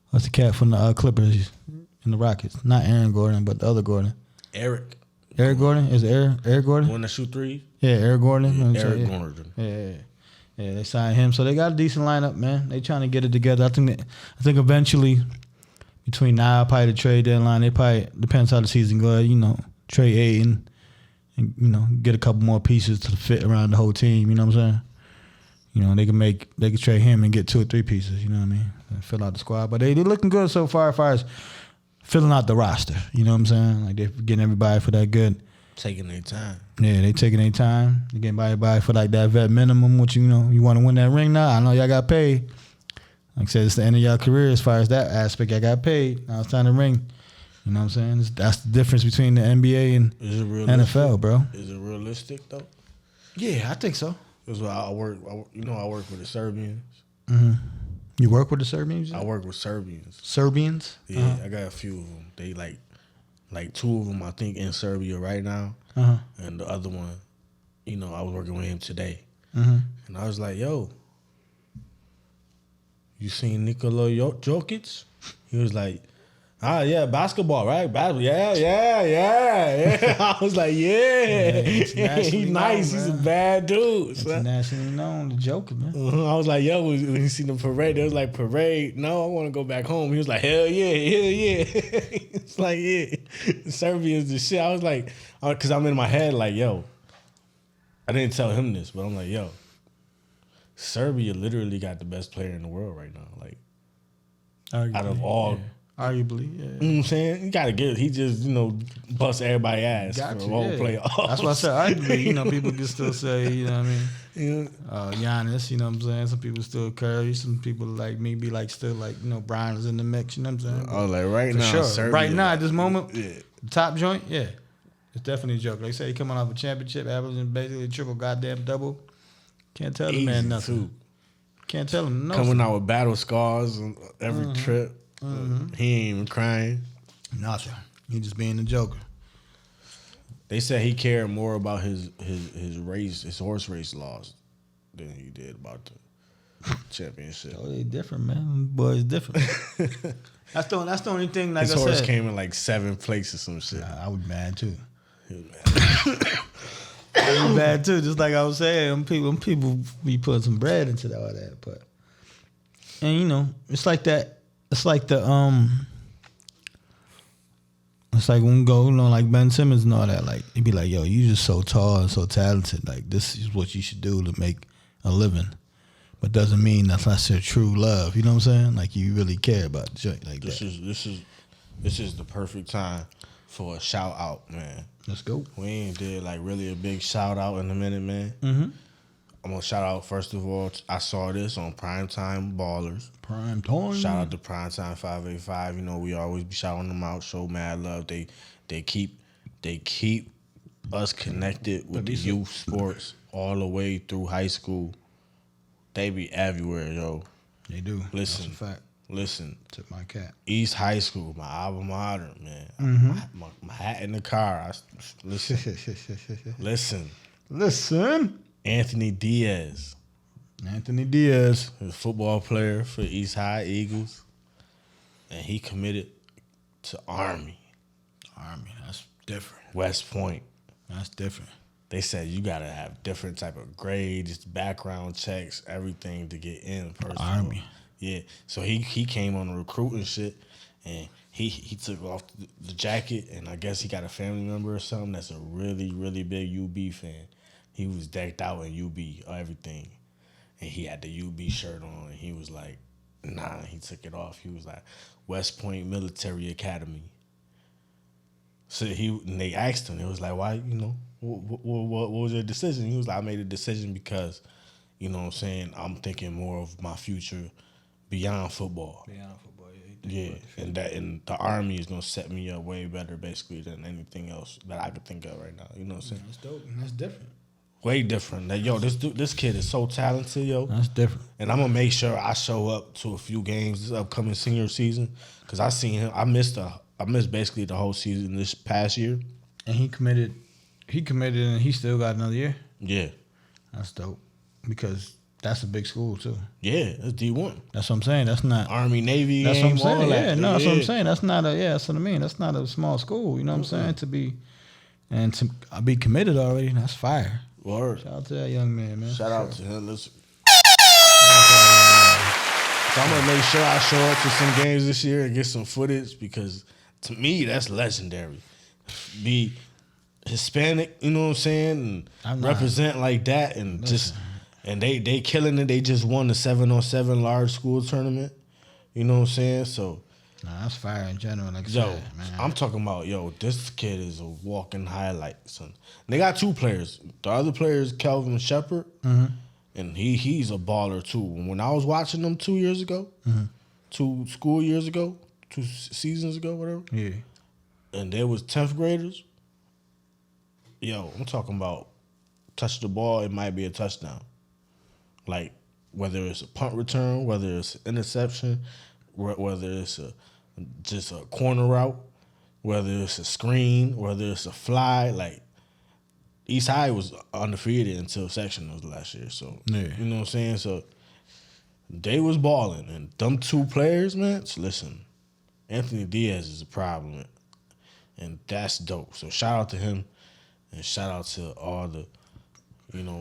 What's the cat from the Clippers and the Rockets? Not Aaron Gordon, but the other Gordon. Eric Gordon is it Eric Gordon? One that shoot three. Yeah, Eric Gordon. Eric Gordon. Yeah, they signed him, so they got a decent lineup, man. They trying to get it together. I think eventually, between now probably the trade deadline, they probably depends how the season goes. You know, trade Aiden, and get a couple more pieces to fit around the whole team. You know what I'm saying? You know, they can trade him and get 2 or 3 pieces. You know what I mean? And fill out the squad, but they looking good so far as far as filling out the roster. You know what I'm saying? Like they're getting everybody for that good. Taking their time. Yeah, they taking their time. They getting everybody for like that vet minimum, which you want to win that ring now. I know y'all got paid. Like I said, it's the end of y'all career as far as that aspect. I got paid. Now it's time to ring. You know what I'm saying? That's the difference between the NBA and NFL, bro. Is it realistic though? Yeah, I think so. That's why I work with the Serbians. Mm-hmm. You work with the Serbians? I work with Serbians. Serbians? Yeah, I got a few of them. They like 2 of them, I think, in Serbia right now. And the other one, I was working with him today. And I was like, yo, you seen Nikola Jokic? He was like, yeah, basketball, right? Yeah. I was like, yeah. He's nice. He's a bad dude. Internationally known, the Joker, man. I was like, yo, when you seen the parade, it was like, parade? No, I want to go back home. He was like, hell yeah. It's like, yeah. Serbia's the shit. I was like, because I'm in my head like, yo, I didn't tell him this, but I'm like, yo, Serbia literally got the best player in the world right now. Like, out of all... Yeah. Arguably, yeah. You know what I'm saying? You got to get it. He just, bust everybody's ass for the whole playoffs. That's what I said. Arguably, people can still say, you know what I mean? Giannis, you know what I'm saying? Some people still Curry. Some people like me be like, still like, Brian is in the mix, you know what I'm saying? Oh, like right now, sure. Serbia, right now, at this moment, yeah. The top joint, yeah. It's definitely a joke. Like I said, he coming off a championship, averaging basically a triple goddamn double. Can't tell the man nothing. Too. Can't tell him nothing. Coming out with battle scars on every trip. He ain't even crying. Nothing. He just being a joker. They said he cared more about his race, his horse race loss, than he did about the championship. Oh, they different, man. Boys different. That's the only thing. Like his I said, horse came in like 7th place or some shit. Nah, I was mad too. He was mad. I was mad too. Just like I was saying, people be putting some bread into all that, but it's like that. It's like it's like when we go, like Ben Simmons and all that. Like he'd be like, "Yo, you just so tall and so talented. Like this is what you should do to make a living." But doesn't mean that's not your true love. You know what I'm saying? Like you really care about the joint like this that. This is the perfect time for a shout out, man. Let's go. We ain't did like really a big shout out in a minute, man. Mm-hmm. I'm gonna shout out first of all. I saw this on Primetime Ballers. Primetime. Shout out to Primetime 585. We always be shouting them out. Show mad love. They keep us connected with the youth sports all the way through high school. They be everywhere, yo. They do. Listen, that's a fact. Listen. Tip my cap. East High School, my alma mater, man. Mm-hmm. My hat in the car. Listen. Listen. Anthony Diaz. He's a football player for East High Eagles. And he committed to Army. That's different. West Point. That's different. They said you gotta have different type of grades, background checks, everything to get in. Army. Yeah. So he came on the recruiting shit, and he took off the jacket, and I guess he got a family member or something that's a really, really big UB fan. He was decked out in UB, everything. And he had the UB shirt on, and he was like, nah, he took it off. He was like, West Point Military Academy. So they asked him, it was like, why what was your decision? He was like, I made a decision because, you know what I'm saying, I'm thinking more of my future beyond football. Beyond football, yeah. And the Army is gonna set me up way better, basically, than anything else that I could think of right now. You know what I'm saying? That's dope. And that's different. Way different. Like, yo, this kid is so talented, yo. That's different. And I'm gonna make sure I show up to a few games this upcoming senior season, because I seen him. I missed basically the whole season this past year. And he committed, and he still got another year. Yeah, that's dope, because that's a big school too. Yeah, that's D1. That's what I'm saying. That's not Army, Navy. That's what I'm saying. That's what I'm saying. That's not a That's what I mean. That's not a small school. You know what I'm saying? To be committed already. That's fire. Word. Shout out to that young man. Shout out to him. Listen. So I'm gonna make sure I show up to some games this year and get some footage, because to me that's legendary. Be Hispanic, you know what I'm saying, and represent like that, and just they killing it. They just won the 7-on-7 large school tournament. You know what I'm saying? So that's fire in general. Like yo, said, man. I'm talking about, this kid is a walking highlight, son. And they got two players. The other player is Kelvin Shepard, and he's a baller too. When I was watching them 2 years ago, 2 school years ago, 2 seasons ago, whatever. Yeah. And they was 10th graders. Yo, I'm talking about touch the ball, it might be a touchdown. Like, whether it's a punt return, whether it's an interception, whether it's just a corner route, whether it's a screen, whether it's a fly. Like, East High was undefeated until sectionals last year. So, you know what I'm saying? So, they was balling. And them 2 players, man, listen, Anthony Diaz is a problem. And that's dope. So, shout out to him. And shout out to all the,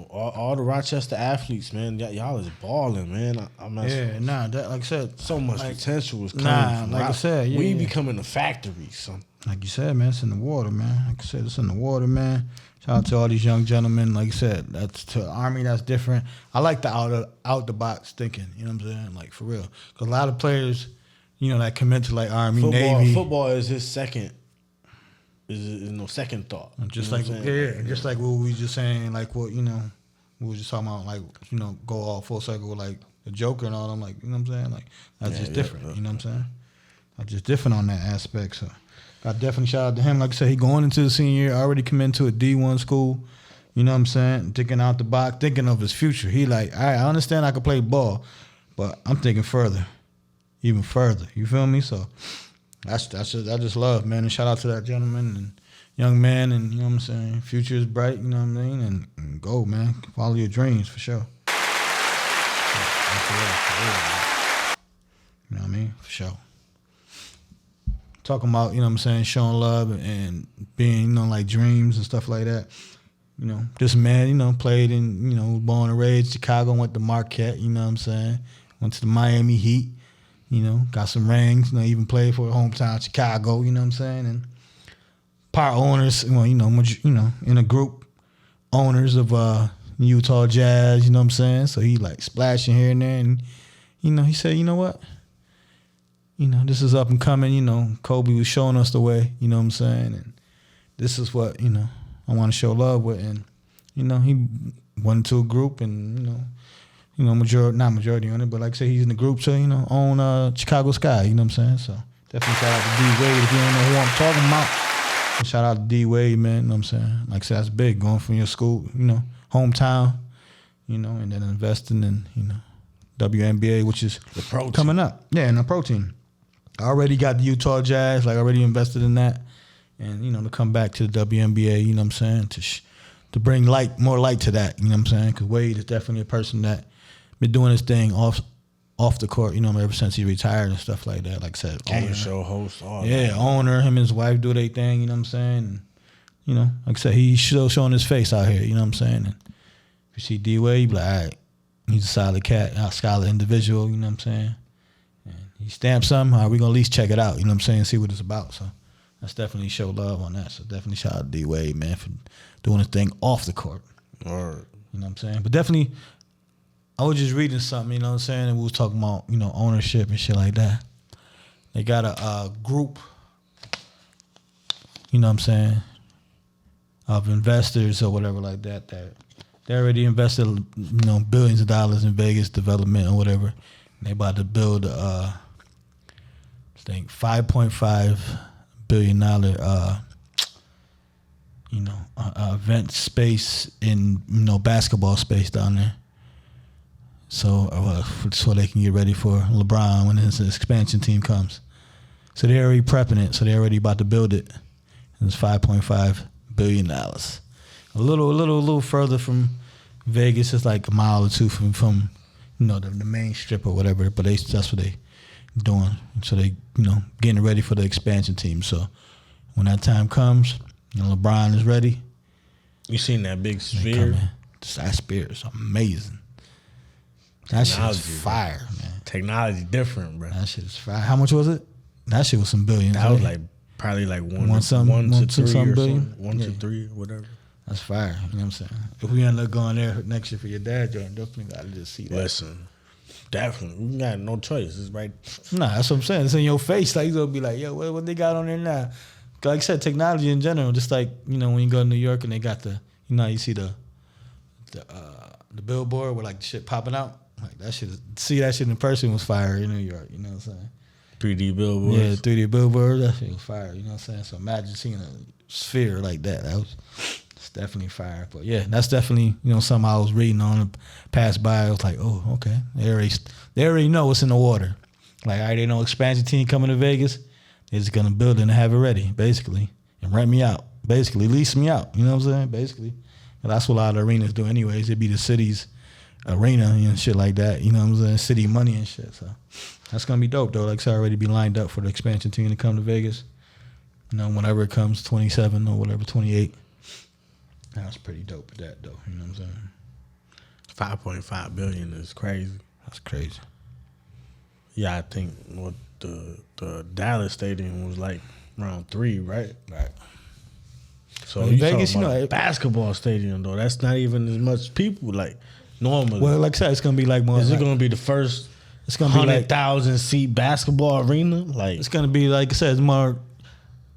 all the Rochester athletes, man. Y'all is balling, man. That, like I said, so much potential was coming from like I said, we becoming a factory, son. Like you said, man, it's in the water, man. Like I said, it's in the water, man. Shout out to all these young gentlemen. Like I said, that's to Army, that's different. I like the out the box thinking, you know what I'm saying? Like, for real. Because a lot of players, that commit to, like, Army, Navy. Football is his second. Is no second thought. Just like just like what we were just saying, like what we were just talking about, like go all full circle with like the Joker and all them, like, you know what I'm saying, like that's just different. You know what I'm saying? I'm just different on that aspect. So I definitely shout out to him. Like I said, he going into the senior year, already committed to a D1 school. You know what I'm saying? Thinking out the box, thinking of his future. He like, all right, I understand I can play ball, but I'm thinking further, even further. You feel me? So. I just love, man, and shout out to that gentleman and young man, and you know what I'm saying, future is bright, you know what I mean, and go, man, follow your dreams for sure. You know what I mean, for sure. Talking about, you know what I'm saying, showing love and being, like dreams and stuff like that. This man, played in, born and raised Chicago, went to Marquette, you know what I'm saying, went to the Miami Heat. Got some rings, even played for hometown Chicago, you know what I'm saying? And part owners, in a group, owners of Utah Jazz, you know what I'm saying? So he like splashing here and there, and, he said, you know what? This is up and coming, Kobe was showing us the way, you know what I'm saying? And this is what, I want to show love with. And, he went into a group and, not majority on it, but like I said, he's in the group to, own Chicago Sky, you know what I'm saying? So definitely shout out to D-Wade if you don't know who I'm talking about. And shout out to D-Wade, man, you know what I'm saying? Like I said, that's big, going from your school, hometown, and then investing in, WNBA, which is coming up. Yeah, and the pro team. I already got the Utah Jazz, like already invested in that. And, to come back to the WNBA, you know what I'm saying? To bring more light to that, you know what I'm saying? Because Wade is definitely a person that been doing his thing off the court, ever since he retired and stuff like that. Like I said, game show host, all that. Yeah, owner, him and his wife do their thing, you know what I'm saying? And, like I said, he's still showing his face out here, you know what I'm saying? And if you see D-Wade, you be like, all right, he's a solid cat, a solid individual, you know what I'm saying? And he stamped something, all right, we're going to at least check it out, you know what I'm saying, see what it's about. So that's definitely show love on that. So definitely shout out to D-Wade, man, for doing his thing off the court. Word. You know what I'm saying? But definitely, I was just reading something, you know what I'm saying, and we was talking about, ownership and shit like that. They got a group, you know what I'm saying, of investors or whatever like that they already invested, billions of dollars in Vegas development or whatever. And they about to build I think $5.5 billion event space in basketball space down there. So they can get ready for LeBron when his expansion team comes. So they're already prepping it. So they're already about to build it. And it's $5.5 billion. A little further from Vegas. It's like a mile or two from the main strip or whatever. But that's what they doing. So they getting ready for the expansion team. So when that time comes and LeBron is ready, you seen that big sphere? That sphere is amazing. That shit is fire, man. Technology different, bro. That shit is fire. How much was it? That shit was some billions. That was probably like one to three billion. 1 to 3, whatever. That's fire. You know what I'm saying? If we end up going there next year for your dad joint, definitely gotta just see that. Listen, definitely. We got no choice. It's right. Nah, that's what I'm saying. It's in your face. Like, you gonna be like, yo, what they got on there now? Like I said, technology in general, just like, when you go to New York and they got the, you see the billboard with like the shit popping out. Like that shit, see that shit in person was fire in New York. You know what I'm saying? 3D billboards. Yeah, 3D billboards. That shit was fire. You know what I'm saying? So imagine seeing a sphere like that. It's definitely fire. But yeah, that's definitely something I was reading on the pass by. I was like, oh, okay. They already know what's in the water. Like, all right, they know expansion team coming to Vegas. They're just gonna build it and have it ready, basically, and rent me out. Basically, lease me out. You know what I'm saying? Basically, and that's what a lot of arenas do, anyways. It'd be the city's arena and shit like that. You know what I'm saying? City money and shit. So that's gonna be dope though. Like I said, already be lined up for the expansion team to come to Vegas. Whenever it comes, 27 or whatever, 28. That's pretty dope with that though. You know what I'm saying? 5.5 billion is crazy. That's crazy. Yeah, I think what the Dallas stadium was like around 3, right? Right. So you Vegas, basketball stadium though. That's not even as much people like normally. Well, like I said, it's gonna be like more. Is it gonna be the first? It's gonna be 100,000 seat basketball arena. Like it's gonna be like I said, it's more.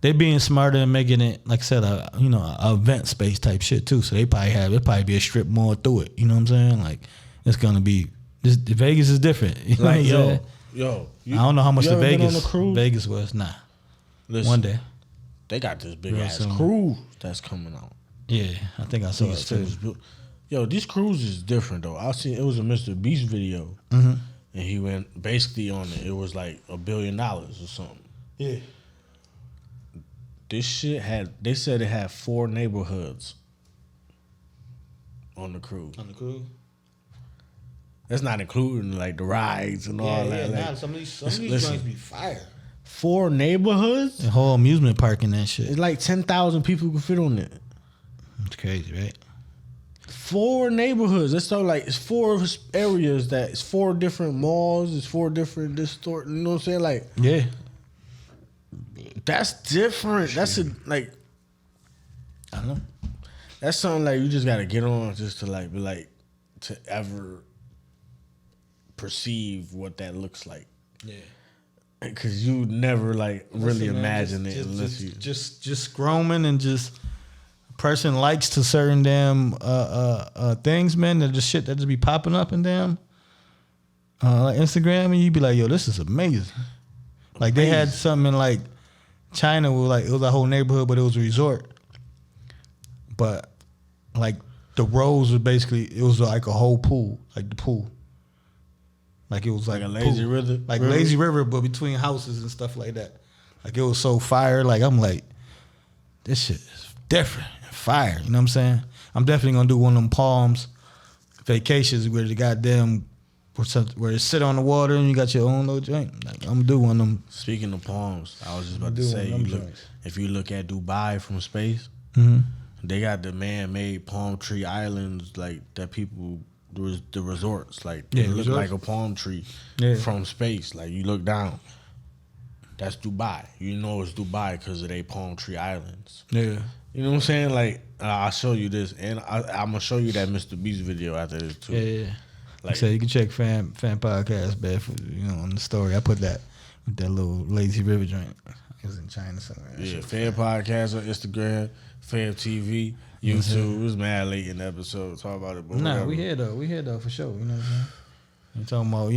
They being smarter and making it, like I said, a event space type shit too. So it probably be a strip mall through it. You know what I'm saying? Like it's gonna be. Vegas is different. You know like yo. I don't know how much the Vegas was. Nah. Listen, one day. They got this big ass cruise that's coming out. Yeah, I think I saw it too. Yo, these cruises is different though. I seen it was a Mr. Beast video, and he went basically on it. It was like $1 billion or something. Yeah. This shit they said it had 4 neighborhoods on the cruise. On the cruise. That's not including like the rides and all that. Yeah, some of these joints be fire. 4 neighborhoods? The whole amusement park and that shit. It's like 10,000 people can fit on it. It's crazy, right? 4 neighborhoods. It's so like it's 4 areas that it's 4 different malls. It's 4 different store. You know what I'm saying? Like that's different. That's I don't know. That's something like you just gotta get on just to like be like to ever perceive what that looks like. Yeah. Because you never like really imagine it unless you just roaming and just a person likes to certain damn things, man. That just shit that just be popping up and damn like Instagram, and you be like, yo, this is amazing. Like they had something in like China where like it was a whole neighborhood, but it was a resort. But like the roads were basically it was like a whole pool, like the pool. Like it was like a lazy river, lazy river, but between houses and stuff like that. Like it was so fire. Like I'm like, this shit is different, fire. You know what I'm saying? I'm definitely gonna do one of them Palms vacations where the goddamn where you sit on the water and you got your own little joint. Like I'm gonna do one of them. Speaking of Palms, I was just about to say, if you look at Dubai from space, they got the man-made palm tree islands like that people. The resorts, like they look like a palm tree from space. Like you look down, that's Dubai. You know it's Dubai because of they palm tree islands. Yeah, you know what I'm saying. Like I'll show you this, and I'm gonna show you that Mr. Beast video after this too. Yeah. Like so you can check Pham podcast, man. On the story, I put that with that little lazy river joint. was in China somewhere. Yeah, Pham Podcast on Instagram, PhamTV, YouTube. It was mad late in the episode. Talk about it, but nah, we here though for sure. You know what I'm saying? You talking about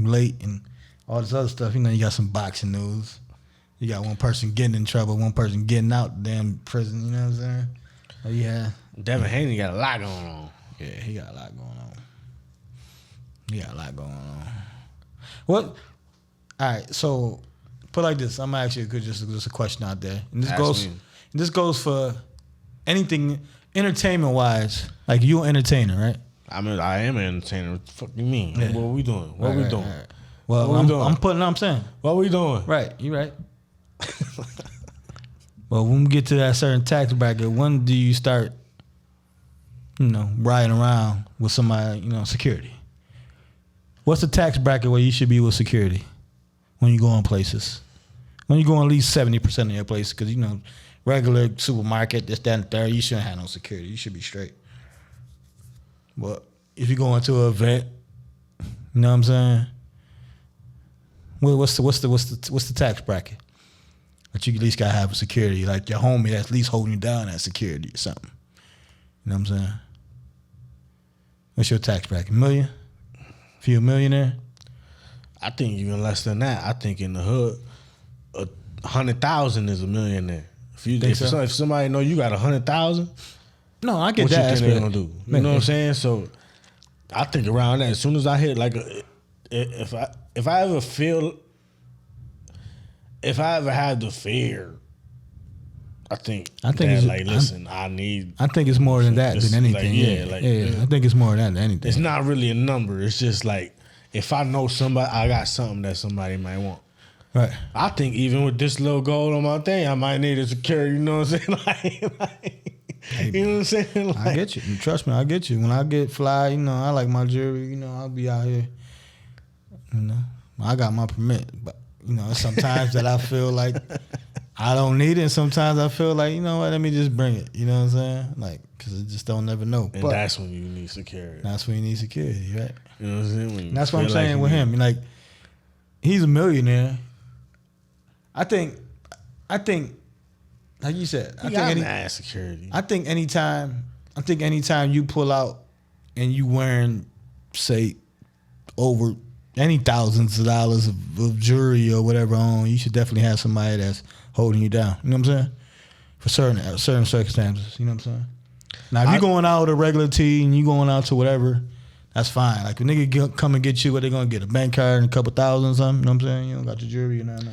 late and all this other stuff. You got some boxing news. You got one person getting in trouble, one person getting out the damn prison. You know what I'm saying? Oh yeah. Devin Haney got a lot going on. Yeah, he got a lot going on. What? All right, so put it like this. I'm actually just a question out there, and this goes for anything entertainment wise. Like you an entertainer, right? I mean, I am an entertainer. What the fuck you mean? Yeah. What are we doing? What are we doing? Right. Well, I'm saying. What are we doing? Right, you right. Well, when we get to that certain tax bracket, when do you start, riding around with somebody, security? What's the tax bracket where you should be with security when you go on places? When you go on at least 70% of your places, because, regular supermarket, this, that, and the third, you shouldn't have no security. You should be straight. But if you go into an event, you know what I'm saying? Well, what's the tax bracket? But you at least gotta have a security, like your homie that's at least holding you down at security or something. You know what I'm saying? What's your tax bracket? $1 million? Few millionaire? I think even less than that. I think in the hood, 100,000 is $1 millionaire. If somebody know you got 100,000, no, I get what that. What you think they gonna do? You know what I'm saying? So I think around that. As soon as I hit if I ever had the fear, I think listen, I think it's more than that than anything. I think it's more than that than anything. It's not really a number. It's just like if I know somebody, I got something that somebody might want. Right. I think even with this little gold on my thing, I might need a security. You know what I'm saying? You know what I'm saying? I get you. Trust me, I get you. When I get fly, I like my jewelry. I'll be out here. I got my permit, but sometimes that I feel like I don't need it, and sometimes I feel like what, let me just bring it. You know what I'm saying? Like, because I just don't never know. And that's when you need security. That's when you need security, right? You know what I'm saying? That's what I'm saying with him. Like, he's a millionaire. I think, like you said, I think security. I think anytime you pull out and you wearing, say, over any thousands of dollars of jewelry or whatever on, you should definitely have somebody that's holding you down. You know what I'm saying? For certain circumstances. You know what I'm saying? Now, if you're going out with a regular tee and you going out to whatever, that's fine. Like, if a nigga come and get you, what they gonna get? A bank card and a couple thousand or something? You know what I'm saying? You don't got your jewelry or nothing.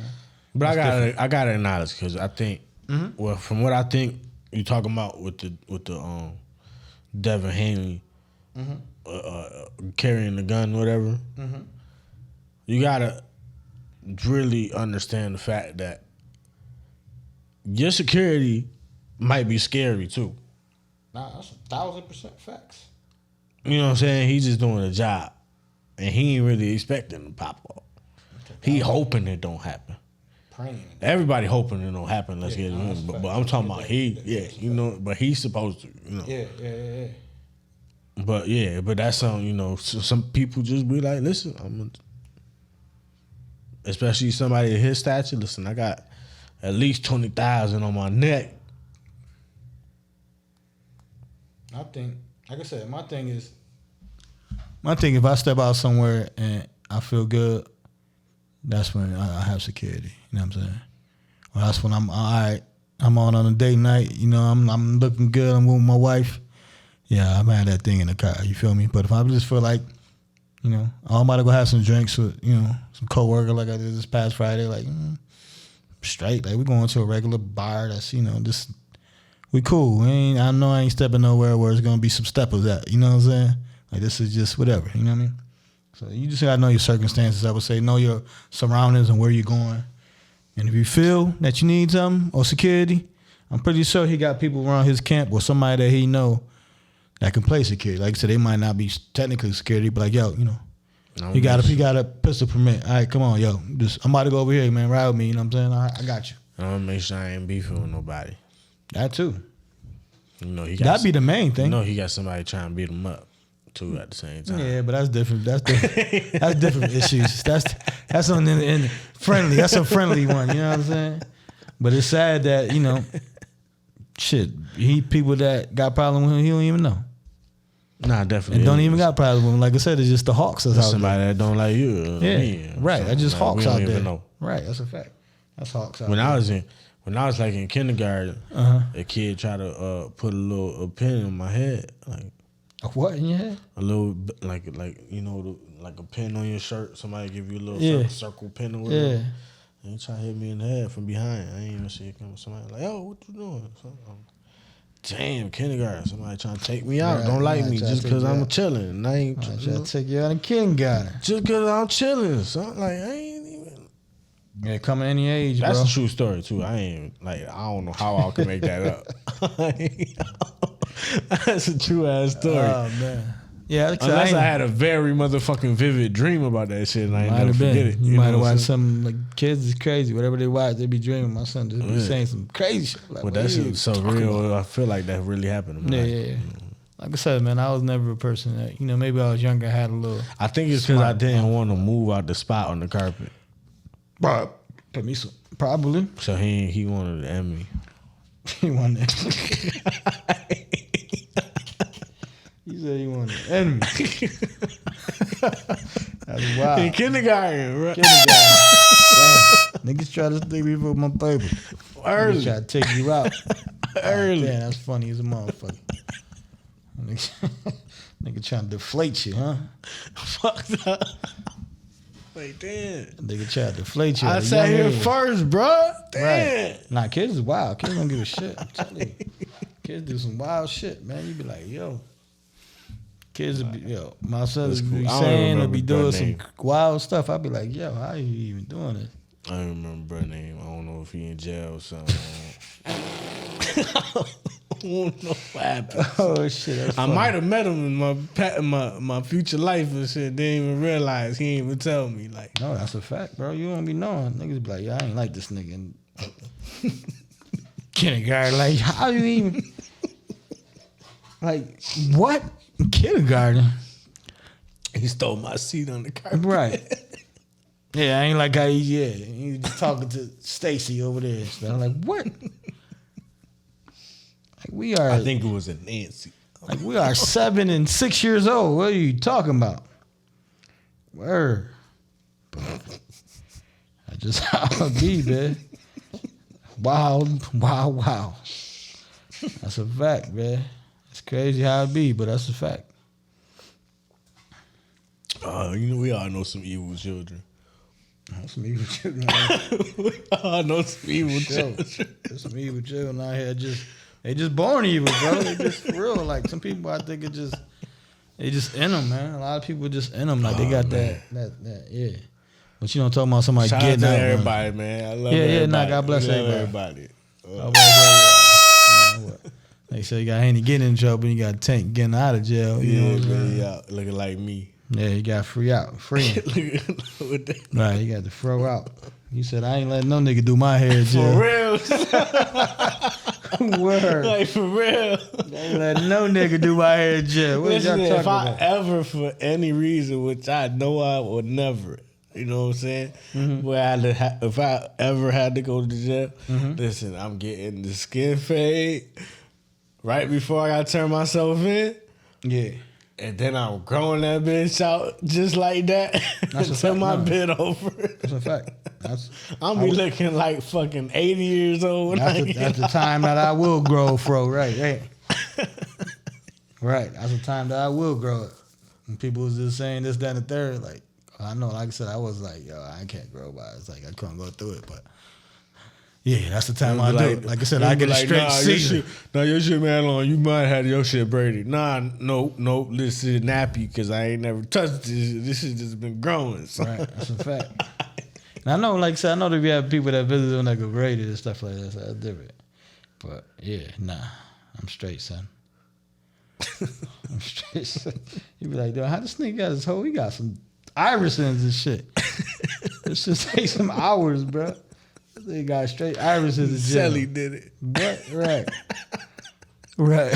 But I gotta acknowledge, because I think, well, from what I think you talking about with the Devin Haney carrying the gun, whatever. You gotta really understand the fact that your security might be scary too. Nah, that's 1,000% facts. You know what I'm saying? He's just doing a job, and he ain't really expecting to pop off. He hoping it don't happen. Praying. Everybody hoping it don't happen. Let's get it in. But I'm talking about but he's supposed to. Yeah. But that's something, some people just be like, listen, especially somebody of his stature, listen, I got at least 20,000 on my neck. I think, like I said, my thing, if I step out somewhere and I feel good, that's when I have security. You know what I'm saying? Well, that's when I'm all right. I'm on a date night. I'm looking good. I'm with my wife. Yeah, I'm had that thing in the car. You feel me? But if I just feel like, I'm about to go have some drinks with, some coworker like I did this past Friday, like, straight. Like, we're going to a regular bar that's, just, we cool. I know I ain't stepping nowhere where it's going to be some steppers at. You know what I'm saying? Like, this is just whatever. You know what I mean? So you just got to know your circumstances. I would say know your surroundings and where you're going. And if you feel that you need something or security, I'm pretty sure he got people around his camp or somebody that he know that can play security. Like I said, they might not be technically security, but like, yo, he got a pistol permit. All right, come on, yo. I'm about to go over here, man. Ride with me. You know what I'm saying? All right, I got you. I want to make sure I ain't beefing with nobody. That too. That'd be the main thing. He got somebody trying to beat him up too at the same time. Yeah, but that's different. That's different issues. That's on in friendly. That's a friendly one. You know what I'm saying? But it's sad that, you know, shit, people that got problem with him, he don't even know. Nah, definitely. And don't even got problem with him. Like I said, it's just the hawks that's out somebody there. That don't like you. Yeah, right. That's just hawks out there. Know. Right, that's a fact. That's hawks out when there. When I was like in kindergarten, a kid tried to put a pin in my head, like a what in your head? A little like you know like a pin on your shirt. Somebody give you a little circle pin or whatever. Yeah. And he tried to hit me in the head from behind. I ain't even see it coming. Somebody like, "Yo, what you doing?" Damn, kindergarten. Somebody trying to take me out. Right, don't like me just because I'm chilling. And I ain't trying to take you out in kindergarten. Just because I'm chilling. So like I ain't even. Yeah, coming any age, That's bro. a true story too. I don't know how I can make that up. That's a true ass story. Oh man. Yeah, unless I had a very motherfucking vivid dream about that shit and I ain't never forget it. You might have watched some like kids is crazy. Whatever they watch, they be dreaming. My son just be saying some crazy shit. Like, well, that shit so real. I feel like that really happened. Yeah. Like I said, man, I was never a person that, you know, maybe I was younger, I had a little. I think it's because I didn't want to move out the spot on the carpet. Probably. So he wanted to end me. He wanted to He said he wanted to end me. That's wild. In kindergarten, right? Niggas try to stick me for my paper. Early. Niggas try to take you out. Early. Damn, that's funny as a motherfucker. Nigga trying to deflate you, huh? Fucked up. Wait, damn. Nigga trying to deflate you. I sat here first, bro. Damn. Right. Nah, kids is wild. Kids don't give a shit. I'm telling you. Kids do some wild shit, man. You be like, yo. Kids will be, my son would be saying or be doing some wild stuff. I'd be like, yo, how you even doing this? I don't remember bro name. I don't know if he in jail or something. I don't know what happened. Oh shit! I might have met him in my future life and shit. Didn't even realize he ain't even tell me. Like, no, that's a fact, bro. You don't be knowing. Niggas be like, yeah, I ain't like this nigga. Kindergarten, like, how you even? Like, what? Kindergarten? He stole my seat on the carpet. Right. Yeah, I ain't like how he was talking to Stacy over there and stuff. I'm like, what? Like we are. I think it was a Nancy. Like we are 7 and 6 years old. What are you talking about? Word. That's just how it be, man. Wow. That's a fact, man. It's crazy how it be, but that's a fact. You know, we all know some evil children. Some evil children. We all know some evil children. There's some evil children out here. They just born evil, bro. They just for real. Like some people, I think they just in them, man. A lot of people just in them. Like they got that, yeah. But you don't talk about somebody shout getting out to out. everybody, man. I love everybody. Nah, God bless everybody. They say you got Handy getting in trouble, and you got Tank getting out of jail. You know what I'm saying? Yeah, looking like me. Yeah, you got free. Right, you got to throw out. You said I ain't letting no nigga do my hair, jail. For real. Word. Like for real. I ain't letting no nigga do my hair, jail. What Listen, y'all talking if about? I ever, for any reason, which I know I would never, you know what I'm saying? Mm-hmm. Where if I ever had to go to jail, listen, I'm getting the skin fade right before I got to turn myself in. Yeah. And then I'm growing that bitch out just like that until my bit over. That's a fact. I'm be looking like fucking 80 years old. That's the time that I will grow fro, right? Hey. Right. That's the time that I will grow it. And people was just saying this, that, and the third. Like, I know, like I said, I was like, yo, I can't grow by it. It's like I couldn't go through it, but yeah, that's the time I do it. Like I said, I get a straight season. Your shit, man, long. You might have your shit braided. Nope. This is nappy because I ain't never touched this. This shit just been growing. So. Right, that's a fact. And I know, like I said, I know that we have people that visit when they go braided and stuff like that. So that's different. But yeah, nah, I'm straight, son. I'm straight, son. You be like, dude, how this nigga got his whole? He got some irises and shit. This just take some hours, bro. They got straight irises in the gym. Sally did it. What? Right.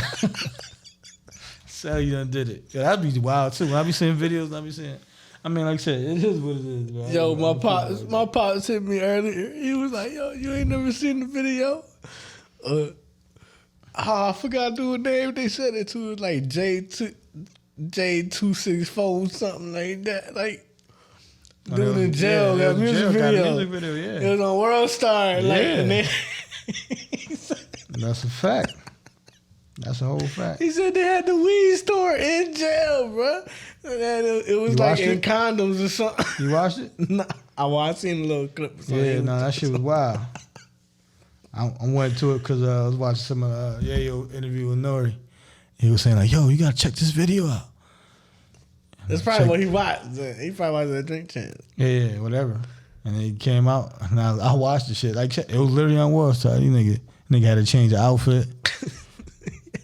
Sally done did it. Yeah, that'd be wild too. When I be seeing videos, I mean, like I said, it is what it is, bro. Yo, my pops hit me earlier. He was like, "Yo, you ain't never seen the video?" I forgot the name they said it to. It was like J264 something like that. Like dude in jail got a music video. Yeah. It was on World Star. Like, and then that's a fact. That's a whole fact. He said they had the weed store in jail, bro. And it was like in condoms or something. You watched it? Nah, I seen a little clip. Yeah, no, that shit was wild. I went to it because I was watching some of Yayo interview with Nori. He was saying like, "Yo, you gotta check this video out." That's probably what he watched. He probably watched that Drink Champs. Yeah, whatever. And then he came out, and I watched the shit. Like it was literally on World Star. Nigga had to change the outfit.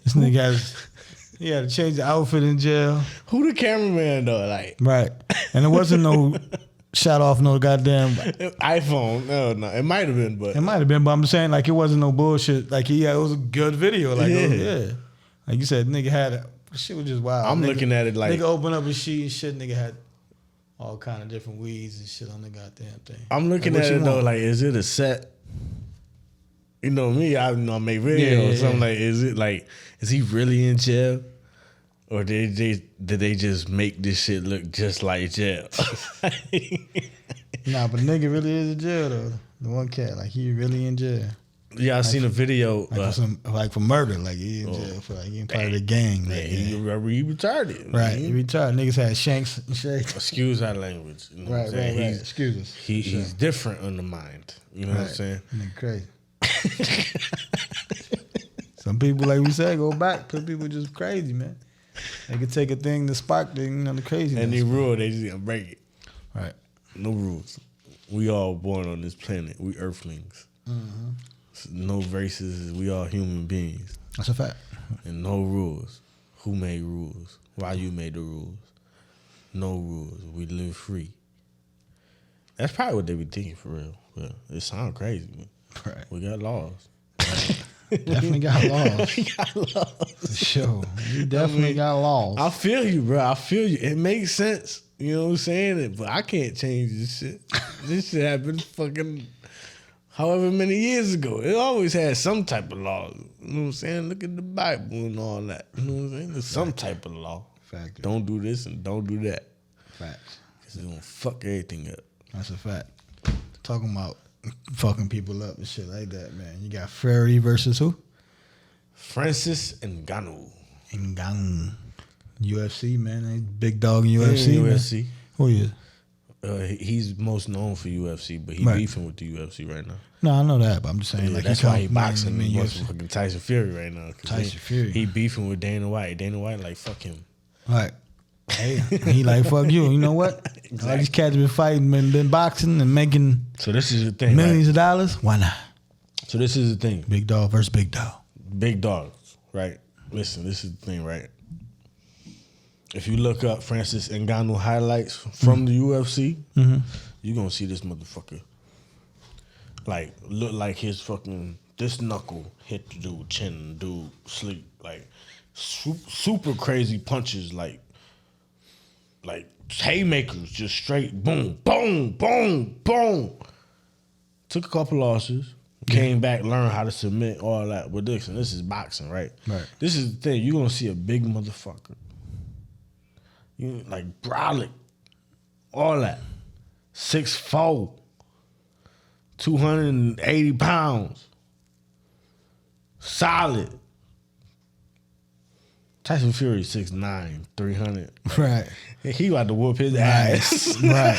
This nigga he had to change the outfit in jail. Who the cameraman though? Like right, and it wasn't no shot off no goddamn iPhone. No, it might have been, but I'm just saying like it wasn't no bullshit. Like it was a good video. Like like you said, nigga had shit was just wild. I'm looking at it like nigga opened up his sheet and shit. Nigga had all kind of different weeds and shit on the goddamn thing. I'm looking at it though like, is it a set? You know me, I make videos or something like. Is it like, is he really in jail, or did they just make this shit look just like jail? Nah, but nigga really is in jail though. The one cat, like he really in jail. Yeah, I seen a video like for murder, like he in jail for like he ain't part of the gang. Like, he retarded. Right, he retarded. Niggas had shanks and shit. Excuse our language. You know right. Excuse us. He's different on the mind. You know what I'm saying? Nigga crazy. Some people, like we said, go back. Some people just crazy, man. They could take a thing to spark the craziness. And they rule, they just gonna break it. Right. No rules. We all born on this planet. We earthlings. Mm-hmm. No races. We all human beings. That's a fact. And no rules. Who made rules? Why you made the rules? No rules. We live free. That's probably what they be thinking for real. But it sounds crazy, man. Right. We got laws. Definitely got laws. We got laws. For sure. You definitely got laws. I feel you, bro. I feel you. It makes sense. You know what I'm saying? But I can't change this shit. This shit happened fucking however many years ago. It always had some type of law. You know what I'm saying? Look at the Bible and all that. You know what I'm saying? There's some type of law. Fact. Don't do this and don't do that. Facts. Because it's going to fuck everything up. That's a fact. Talking about fucking people up and shit like that, man. You got Fury versus who? Francis Ngannou. Ngannou. UFC, man. Big dog in UFC. UFC. Man. Who he is? He's most known for UFC, but he's beefing with the UFC right now. No, I know that, but I'm just saying, like, that's why he boxing with fucking Tyson Fury right now. Tyson Fury. He beefing with Dana White. Dana White like, fuck him. Right. Hey, he like, fuck you. You know what? Exactly. All these cats been fighting, been boxing and making so this is the thing, millions of dollars. Why not? So this is the thing. Big dog versus big dog. Big dogs, right? Listen, this is the thing, right? If you look up Francis Ngannou highlights from the UFC, you're going to see this motherfucker. Like, look like his fucking, this knuckle hit the dude, chin, dude, sleep. Like, super crazy punches, like haymakers, just straight boom, boom, boom, boom. Took a couple losses, came back, learned how to submit, all that. But this is boxing, right? Right. This is the thing. You're going to see a big motherfucker. You like brolic, all that. 6'4", 280 pounds. Solid. Tyson Fury 6'9", 300. Right. He about to whoop his ass. Right.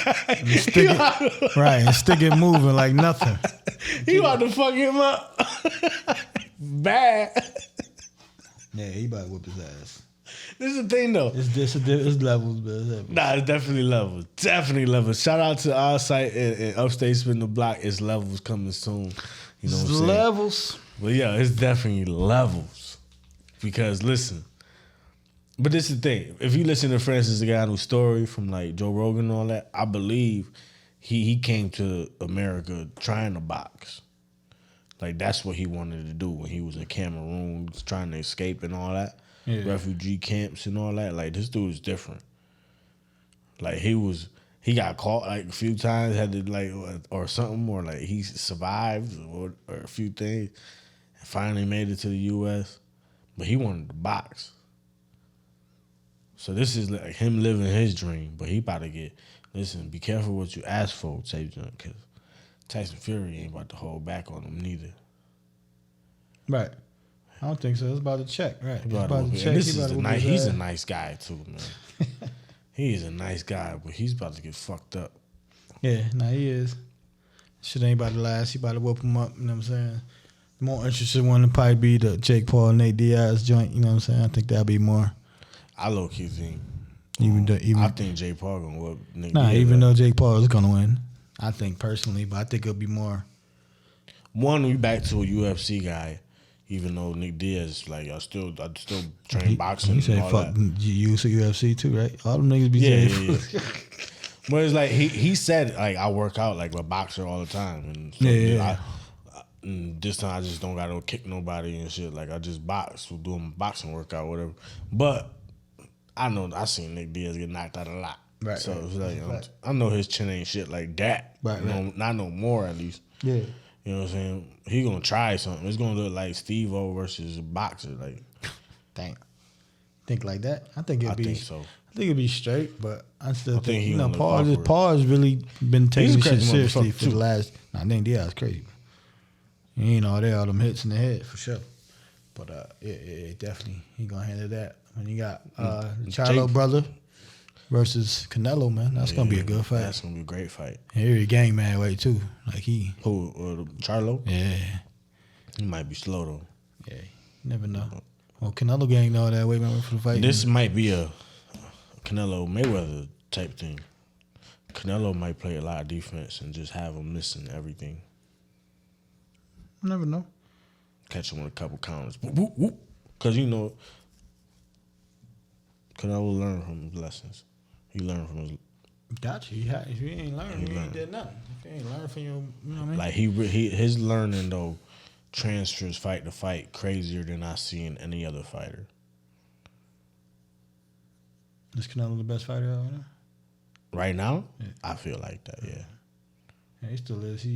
And stick it moving like nothing. He about to fuck him up. Bad. Yeah, he about to whoop his ass. This is the thing, though. It's levels, but nah, it's definitely levels. Definitely levels. Shout out to our site in Upstate Spin the Block. It's levels coming soon. You know what I'm saying? Levels. But yeah, it's definitely levels. Because listen, but this is the thing. If you listen to Francis Ngannou's story from like Joe Rogan and all that, I believe he came to America trying to box. Like that's what he wanted to do when he was in Cameroon, trying to escape and all that. Yeah. Refugee camps and all that. Like, this dude is different. Like he got caught like a few times, had to like or something, or like he survived or a few things, and finally made it to the U.S. But he wanted to box. So this is like him living his dream, but he about to get. Listen, be careful what you ask for, because Tyson Fury ain't about to hold back on him neither. Right. I don't think so. It's about to check. Right. He's about to check. He's a nice guy too, man. He is a nice guy, but he's about to get fucked up. Yeah, he is. Shit ain't about to last. He about to whoop him up. You know what I'm saying? The more interested one would probably be the Jake Paul, Nate Diaz joint. You know what I'm saying? I think that'll be more. I low key think. I think Jake Paul gonna whoop Nate Diaz. Even though Jake Paul is gonna win, I think personally, but I think it'll be more. One, we back to a UFC guy, even though Nick Diaz like I still train boxing. You say fuck UFC too, right? All them niggas be saying. Yeah. But it's like he said like I work out like a boxer all the time, and so and this time I just don't gotta kick nobody and shit. Like I just box, we'll do a boxing workout, whatever. But I seen Nick Diaz get knocked out a lot. Right. So it's like I know his chin ain't shit like that. Right. Not no more at least. Yeah. You know what I'm saying? He gonna try something. It's gonna look like Steve-O versus a boxer. Like, damn. Think like that? I think it'd be. I think so. I think it'd be straight, but I still think Paul's really been taking shit seriously for the last. I think Diaz crazy. He ain't all there, all them hits in the head for sure. But yeah, definitely he gonna handle that. When you got the Charlo brother versus Canelo, man, that's gonna be a good fight. That's gonna be a great fight. And he a gang man way too. Like Charlo? Yeah. He might be slow though. Yeah, you never know. Well, Canelo gang know that way man for the fight. This might be a Canelo Mayweather type thing. Canelo might play a lot of defense and just have him missing everything. Never know. Catch him with a couple counters. Whoop, whoop. Because, you know, Canelo learned from his lessons. He learned from his... Gotcha. If you ain't learned, you ain't did nothing. If you ain't learned from your... You know what I mean? Like, his learning, though, transfers fight to fight crazier than I see in any other fighter. Is Canelo the best fighter out there? Right now? Yeah. I feel like that, yeah. Yeah, he still is.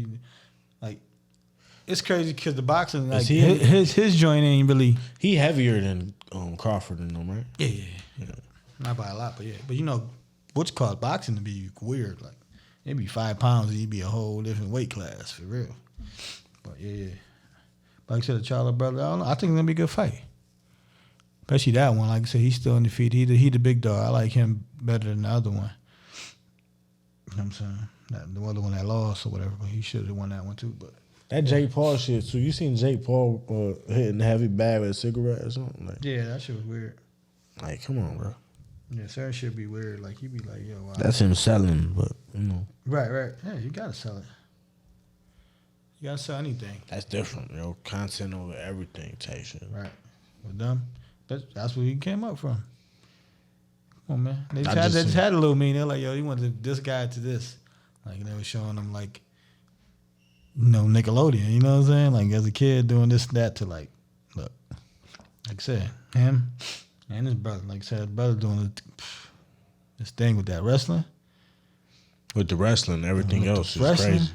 It's crazy because the boxing, like his joint ain't really. He heavier than Crawford and them, right? Yeah. Not by a lot, but yeah. But you know, what's called boxing to be weird. Like it'd be 5 pounds and you'd be a whole different weight class for real. But yeah. But like I said, the Charlo brother, I don't know. I think it's gonna be a good fight. Especially that one. Like I said, he's still undefeated. He the big dog. I like him better than the other one. You know what I'm saying? The other one that lost or whatever, but he should have won that one too. But that Jake Paul shit too. You seen Jake Paul hitting the heavy bag with a cigarette or something? Like, yeah, that shit was weird. Like, come on, bro. Yeah, certain shit be weird. Like, he be like, yo, wow. That's him selling, but, you know. Right. Yeah, you gotta sell it. You gotta sell anything. That's different, yo. Content over everything type shit. Right. With them, that's where he came up from. Come on, man. They just had a little mean. They're like, yo, you want this guy to this. Like, they were showing them, like, you know, Nickelodeon, you know what I'm saying? Like, as a kid doing this and that to, like, look, like I said, him and his brother. Like I said, his brother doing this thing with that wrestling. With the wrestling, everything else is crazy.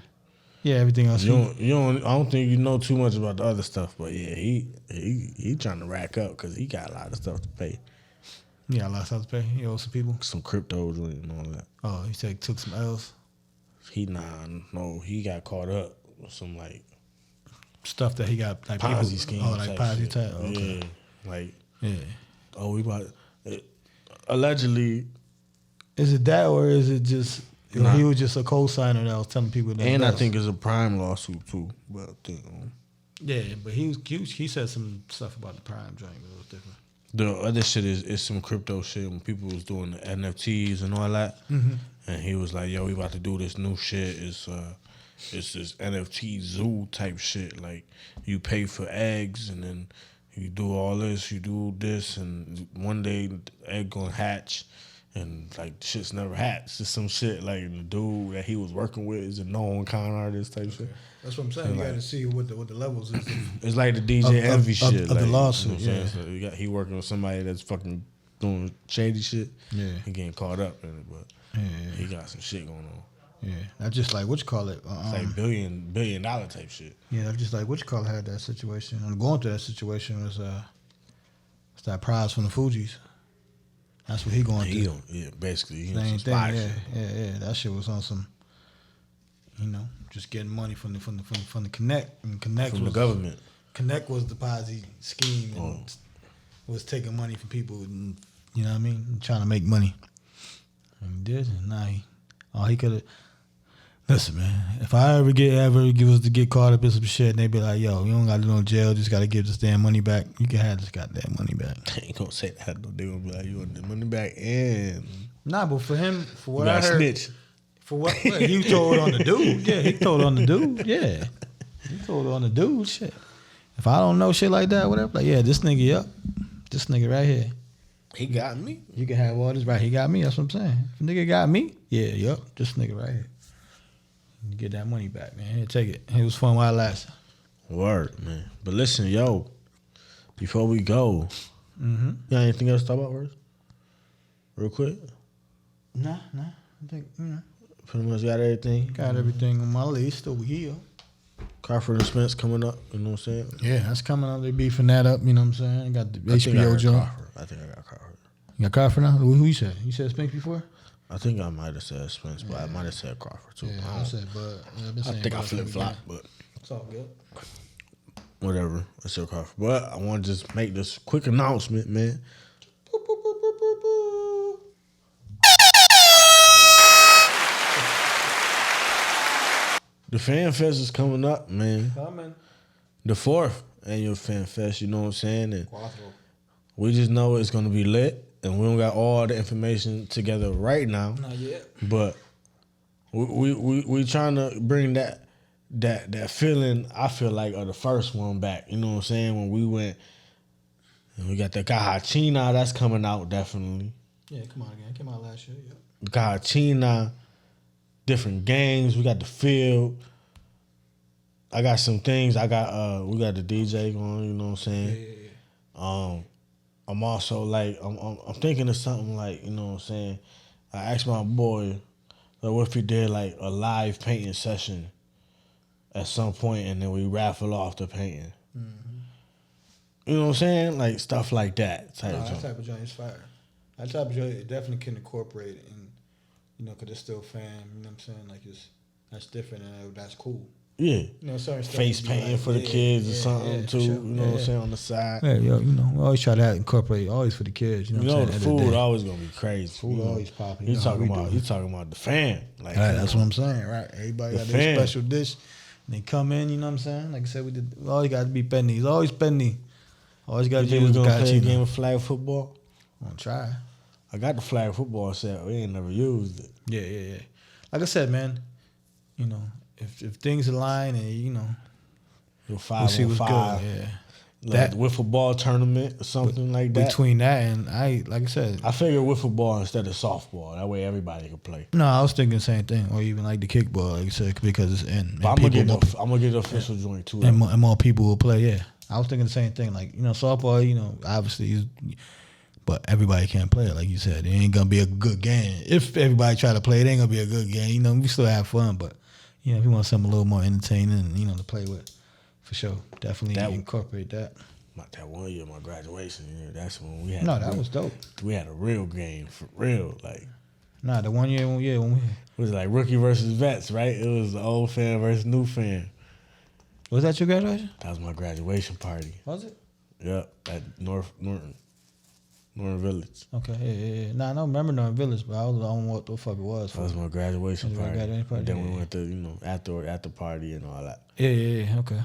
Yeah, everything else. I don't think you know too much about the other stuff, but yeah, he trying to rack up because he got a lot of stuff to pay. He got a lot of stuff to pay. He owes some people. Some cryptos and all that. Oh, he said he took some L's. He got caught up with some like stuff that he got like Ponzi schemes. Oh, like Ponzi type. Oh, okay. Yeah, like yeah. We about allegedly. Is it that or is it just he was just a co-signer that was telling people that? And I think it's a prime lawsuit too. But yeah, but he said some stuff about the prime joint, but it was different. The other shit is some crypto shit when people was doing the NFTs and all that. Mm-hmm. And he was like, yo, we about to do this new shit. It's this NFT zoo type shit. Like, you pay for eggs and then you do all this, you do this, and one day the egg gonna hatch. And, like, shit's never hatched. It's some shit, like, the dude that he was working with is a known con artist type shit. That's what I'm saying. You got to see what the levels is. It's like the DJ Envy shit. Of the lawsuit, you know what I'm saying? So he working with somebody that's fucking doing shady shit. Yeah. He getting caught up in it, but... Yeah. He got some shit going on. Yeah, that's just like what you call it. It's like billion dollar type shit. Yeah, that's just like what you call it had that situation. I'm going through that situation was it's that prize from the Fugees. That's what he going through. Yeah, basically. Same thing. Yeah. That shit was on some, just getting money from the Connect. And Connect from was, the government. Connect was the Ponzi scheme and was taking money from people and, you know what I mean, trying to make money. And he did. And now he could have. Listen, man, if I ever was to get caught up in some shit and they be like, yo, you don't got to go to jail, just got to give this damn money back, you can have this goddamn money back. They ain't going to say that, though. They going to be like, you want the money back and... Nah, but for him, for what I heard... snitch. For what you told on the dude. Yeah, he told on the dude. Yeah. He told on the dude, shit. If I don't know shit like that, whatever, like, yeah, this nigga, this nigga right here. He got me. You can have all this, right? He got me, that's what I'm saying. If a nigga got me, yeah, this nigga right here. You get that money back, man. Here, take it. It was fun while it lasted. Word, man. But listen, yo, before we go, you got anything else to talk about first? Real quick? Nah. I think, pretty much got everything. Got everything on my list over here. Crawford and Spence coming up, you know what I'm saying? Yeah, that's coming up. They beefing that up, you know what I'm saying? Got the HBO joint. I think I got Crawford. You got Crawford now? Who you said? You said Spence before? I think I might have said Spence, but I might have said Crawford too. Yeah, I said Bud. I think I flip-flop, but... It's all good. Whatever. I said Crawford. But I want to just make this quick announcement, man. The Fan Fest is coming up, man. Coming. The 4th annual Fan Fest, you know what I'm saying? And we just know it's going to be lit. And we don't got all the information together right now. Not yet. But we trying to bring that feeling, I feel like, of the first one back. You know what I'm saying? When we went, and we got the Cajachina that's coming out, definitely. Yeah, come on again. It came out last year, yeah. Cajachina, different games. We got the field. I got some things. We got the DJ going, you know what I'm saying? Yeah. I'm also like, I'm thinking of something like, you know what I'm saying? I asked my boy, like, what if we did like a live painting session at some point and then we raffle off the painting? Mm-hmm. You know what I'm saying? Like stuff like that. That type of joint is fire. That type of joint, it definitely can incorporate it and, because it's still fan, you know what I'm saying? Like that's different and that's cool. Yeah. Certain stuff face painting like, for the kids or something too. Sure. You know what I'm saying, on the side. Yeah, we always try to incorporate always for the kids. You know, the food always gonna be crazy. Food always popping. You talking about the fan. Like that's what I'm saying, right? Everybody got their special dish. And they come in, you know what I'm saying? Like I said, we always got to be pennies. Always penny. Always got to be gonna play a game of flag football. I'm gonna try. I got the flag football set. We ain't never used it. Yeah. Like I said, man, if things align and we'll see what's good. Yeah, like that wiffle ball tournament or something like that. Between that and like I said, I figured wiffle ball instead of softball. That way everybody can play. No, I was thinking the same thing, or even like the kickball, like I said, because it's in. But I'm gonna get the official joint too. And more people will play. Yeah, I was thinking the same thing. Like softball, obviously, but everybody can't play it. Like you said, it ain't gonna be a good game. If everybody try to play it, ain't gonna be a good game. We still have fun, but. If you want something a little more entertaining, to play with, for sure, definitely incorporate that. That one year, my graduation year, that's when we had. No, that was dope. We had a real game for real, like. Nah, the 1 year, when we. It was like rookie versus vets, right? It was the old fan versus new fan. Was that your graduation? That was my graduation party. Was it? Yep, at Norton Village. Okay, yeah. Nah, I don't remember Norton Village, but I don't know what the fuck it was. That was my graduation party. And then we went to, after party and all that. Yeah, okay.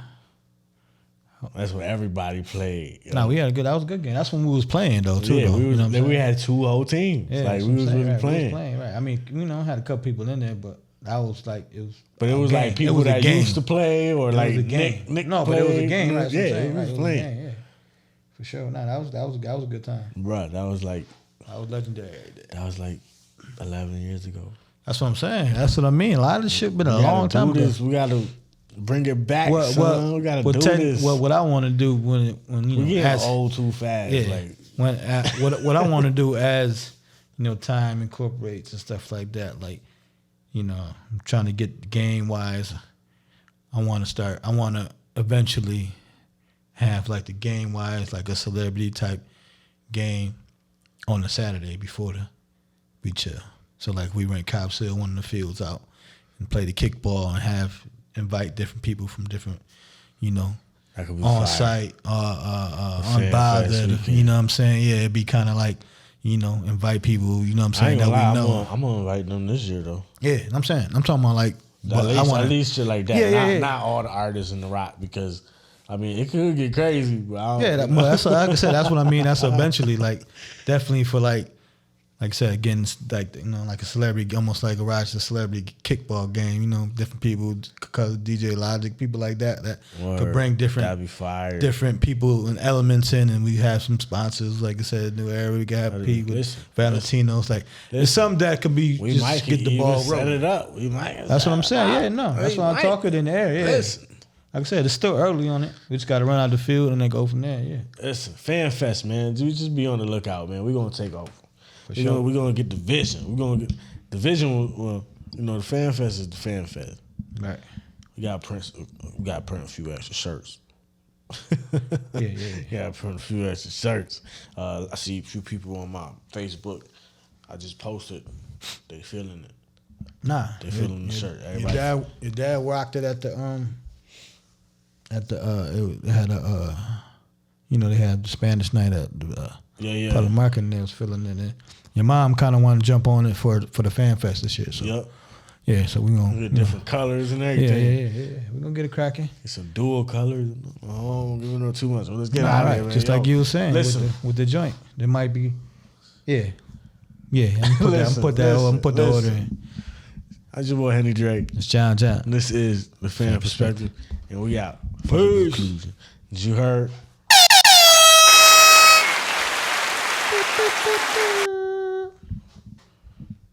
That's when everybody played. Nah, that was a good game. That's when we was playing though, too. Yeah, we had two whole teams. Yeah, like we was really playing. We was playing, right. I mean, had a couple people in there, but that was like it was. But it was like people that used to play or like Nick. No, but it was a game, right? Yeah, it was playing. Yeah. For sure. Nah, that was a good time. Bruh, that was legendary. That was like 11 years ago. That's what I'm saying. That's what I mean. A lot of this shit been a long time ago. We gotta bring it back, son. We gotta do this. What I want to do when we get old too fast. Yeah. Like what I want to do as time incorporates and stuff like that. Like, I'm trying to get game wise. I want to eventually have like the game wise, like a celebrity type game on a Saturday before we chill. So like we rent Cobb Hill, one of the fields out, and play the kickball and invite different people from different, on site, unbothered. You know what I'm saying? Yeah, it'd be kind of like, invite people. You know what I'm saying? That we know. I'm gonna invite them this year though. Yeah, I'm talking about like. At least shit like that. Not all the artists in the rock, because I mean it could get crazy. But that's like I said. That's what I mean. That's eventually like definitely for like I said again, like like a celebrity, almost like a Rochester celebrity kickball game. Different people, cause DJ Logic, people like that could bring different people and elements in, and we have some sponsors. Like I said, New Era, we got people with Valentino's. Like it's something that could be we just might get the ball rolling. Set it up. We might. That's what I'm saying. Yeah, no, that's why I'm talking in the air. Yeah. Listen. Like I said, it's still early on it. We just got to run out the field and then go from there. Yeah. Listen, Fan Fest, man. We just be on the lookout, man. We're gonna take over. We're gonna get the vision. We're gonna get the vision. Well, the Fan Fest is the Fan Fest. Right. We got to print a few extra shirts. Yeah. Print a few extra shirts. I see a few people on my Facebook. I just posted. They feeling it. Nah, they feeling the shirt. Your dad rocked it at the it had a they had the Spanish night at the public market, and they was feeling it. And your mom kind of wanted to jump on it for the Fan Fest this year. So. Yep. Yeah, so we're going to get different colors and everything. Yeah. We're going to get it cracking. It's some dual colors. I don't give it too much. Well, let's get out of here, man. Just like you were saying, with the joint. There might be, yeah. I'm going to put the order in. I just boy Henny Drake. It's John. This is the Fan Perspective, and we out. Peace. You heard?